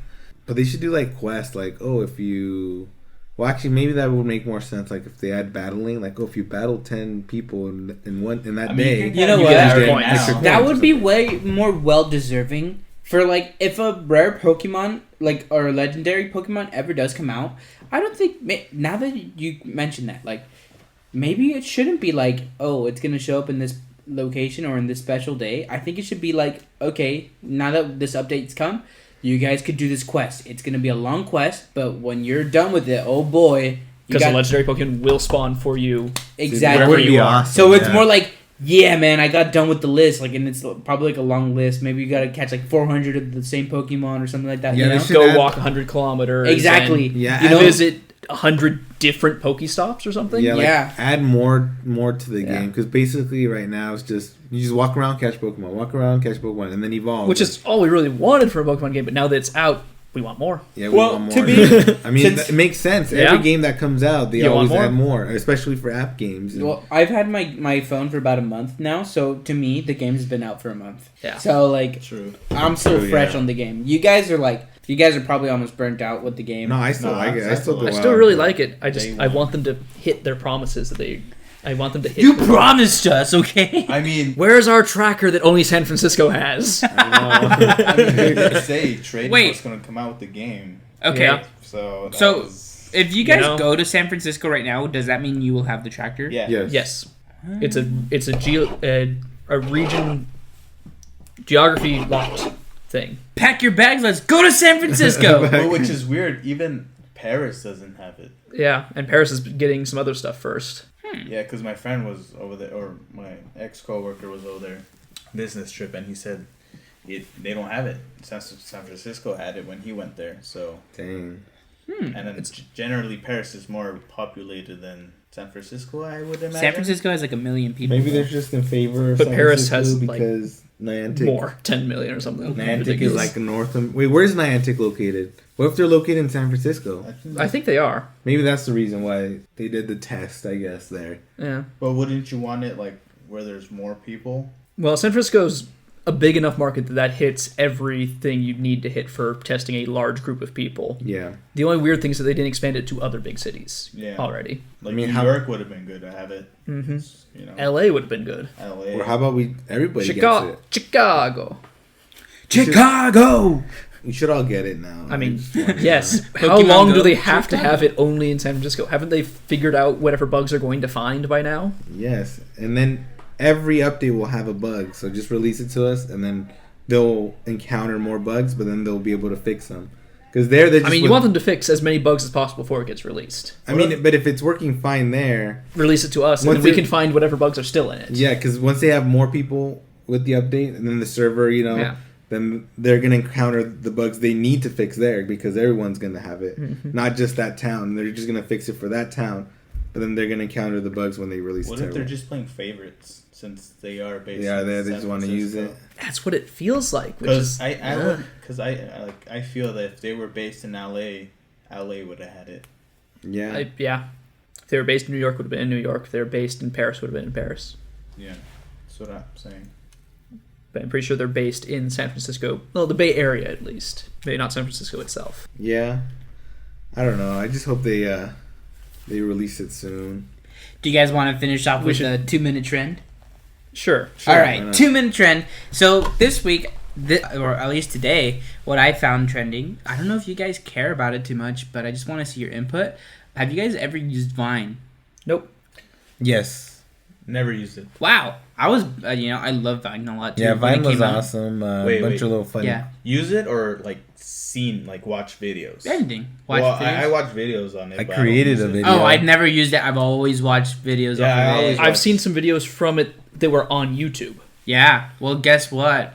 But they should do like quests, like if you, well, actually maybe that would make more sense. Like if they had battling, like if you battle 10 people in that day, you know you what? get That would be way more well deserving for like if a rare Pokemon like or a legendary Pokemon ever does come out. I don't think now that you mention that, like maybe it shouldn't be like it's gonna show up in this location or in this special day. I think it should be like okay, now that this update's come. You guys could do this quest. It's going to be a long quest, but when you're done with it, oh boy. Because a legendary Pokemon will spawn for you. Exactly. Wherever you are. Awesome, so it's more like, yeah, man, I got done with the list. Like, and it's probably like a long list. Maybe you got to catch like 400 of the same Pokemon or something like that. Yeah, you know? Go walk 100 kilometers. Exactly. And visit 100 different Pokestops or something. Yeah, add more to the game. Because basically right now it's just, you just walk around, catch Pokemon, and then evolve. Which is all we really wanted for a Pokemon game, but now that it's out, we want more. Yeah, we want more. I mean, it makes sense. Every game that comes out, they always add more, especially for app games. Well, I've had my phone for about a month now, so to me, the game's been out for a month. Yeah. So, like, I'm still fresh on the game. You guys are probably almost burnt out with the game. No, I still like it. I still really like it. I want them to hit their promises that I want them to hit. You promised us, okay? I mean, where's our tracker that only San Francisco has? I mean, they say trading was going to come out with the game. Okay. Yeah. So if you guys go to San Francisco right now, does that mean you will have the tractor? Yeah. Yes. It's a region geography locked thing. Pack your bags. Let's go to San Francisco. Well, which is weird. Even Paris doesn't have it. Yeah, and Paris is getting some other stuff first. Yeah, because my friend was over there, or my ex-coworker was over there, business trip, and he said they don't have it. San Francisco had it when he went there, so. Dang. And then generally Paris is more populated than San Francisco, I would imagine. San Francisco has like 1 million people. Maybe they're just in favor of But San Paris Francisco has because Niantic. More, 10 million or something. Niantic is like north of... Wait, where's Niantic located? What if they're located in San Francisco? I think they are. Maybe that's the reason why they did the test, I guess, there. Yeah. But wouldn't you want it like where there's more people? Well, San Francisco's a big enough market that hits everything you need to hit for testing a large group of people. Yeah. The only weird thing is that they didn't expand it to other big cities already. Like New York would have been good to have it. Mm-hmm. You know, LA would have been good. LA. Or how about everybody gets it? Chicago. We should all get it now. I mean, yes. How long do they have to have it only in San Francisco? Haven't they figured out whatever bugs are going to find by now? Yes. And then every update will have a bug. So just release it to us, and then they'll encounter more bugs, but then they'll be able to fix them. Because you want them to fix as many bugs as possible before it gets released. I mean, but if it's working fine there... Release it to us, and then we can find whatever bugs are still in it. Yeah, because once they have more people with the update, and then the server, then they're going to encounter the bugs they need to fix there, because everyone's going to have it. Mm-hmm. Not just that town. They're just going to fix it for that town, but then they're going to encounter the bugs when they release it. What if they're just playing favorites? since they are based. Yeah, in they San just want to use it. That's what it feels like. Because I feel that if they were based in LA would have had it. Yeah. If they were based in New York, would have been in New York. If they were based in Paris, would have been in Paris. Yeah, that's what I'm saying. But I'm pretty sure they're based in San Francisco. Well, the Bay Area at least. Maybe not San Francisco itself. Yeah. I don't know. I just hope they release it soon. Do you guys want to finish off with the 2-minute trend? Sure. All right, 2-minute trend. So this week, or at least today, what I found trending, I don't know if you guys care about it too much, but I just want to see your input. Have you guys ever used Vine? Nope. Yes. Never used it. Wow. I was, I love Vine a lot too. Yeah, Vine was awesome. Bunch of little funny. Yeah. Use it or watch videos? Anything. I watch videos on it. I created a video. Oh, I've never used it. I've always watched videos. I've seen some videos from it that were on YouTube. Yeah. Well, guess what?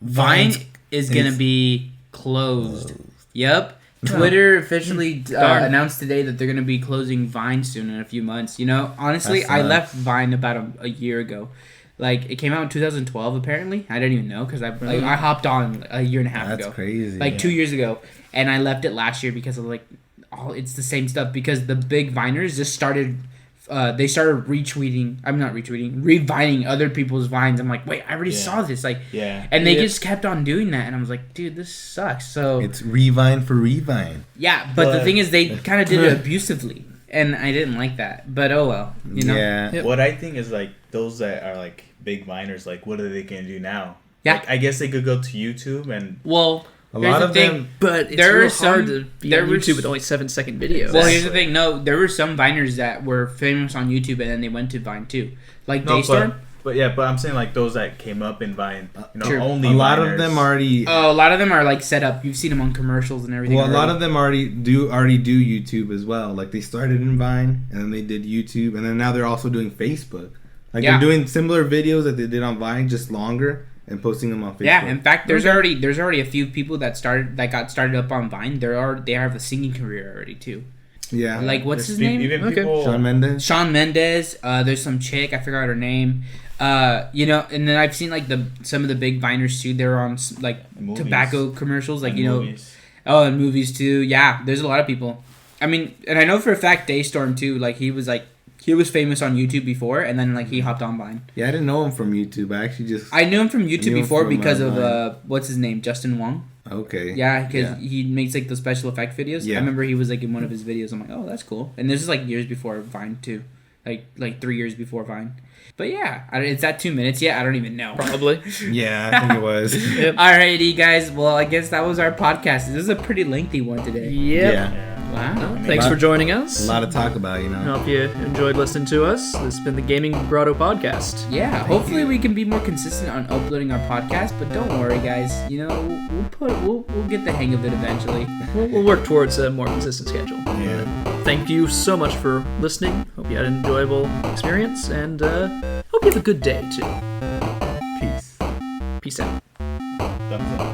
Vine is going to be closed. Yep. Twitter officially announced today that they're going to be closing Vine soon in a few months. Honestly, I left Vine about a year ago. Like, it came out in 2012, apparently. I didn't even know, because I hopped on a year and a half ago. That's crazy. 2 years ago. And I left it last year because of, it's the same stuff. Because the big Viners just started... they started revining other people's Vines. I'm like, wait, I already saw this. And they just kept on doing that. And I was like, dude, this sucks. So it's Revine for Revine. Yeah, but the thing is, they kind of did it abusively. And I didn't like that. But oh well, Yeah. Yep. What I think is, those that are, big Viners, what are they going to do now? Yeah. I guess they could go to YouTube and... Well... A lot of them, but it's real hard to be on YouTube with only 7-second videos. Well, here's the thing. No, there were some Viners that were famous on YouTube, and then they went to Vine too, Daystorm. But I'm saying those that came up in Vine, only a lot Viners. of them already. Oh, a lot of them are set up. You've seen them on commercials and everything. Well, a lot of them already do YouTube as well. They started in Vine, and then they did YouTube, and then now they're also doing Facebook. They're doing similar videos that they did on Vine, just longer. And posting them on Facebook. Yeah, in fact, there's already a few people that got started up on Vine. They have a singing career already too. Yeah, what's his name? Even people, Shawn Mendes. There's some chick, I forgot her name. And then I've seen some of the big Viners too. They're on tobacco commercials, movies. Oh, and movies too. Yeah, there's a lot of people. I mean, and I know for a fact Daystorm too. He was famous on YouTube before, and then he hopped on Vine. Yeah, I didn't know him from YouTube. I knew him from YouTube before because of what's his name, Justin Wong. Okay. Yeah, because he makes the special effect videos. Yeah. I remember he was in one of his videos. I'm like, oh, that's cool. And this is years before Vine too, like 3 years before Vine. But yeah, it's at 2 minutes. Yeah, I don't even know. Probably. Yeah, I think it was. Yep. Alrighty, guys. Well, I guess that was our podcast. This is a pretty lengthy one today. Yep. Yeah. Wow. Thanks for joining us. A lot to talk about, Hope you enjoyed listening to us. This has been the Gaming Grotto podcast. Yeah, hopefully we can be more consistent on uploading our podcast, but don't worry, guys. We'll get the hang of it eventually. We'll work towards a more consistent schedule. Yeah. Thank you so much for listening. Hope you had an enjoyable experience, and hope you have a good day too. Peace. Peace out. Thumbs up.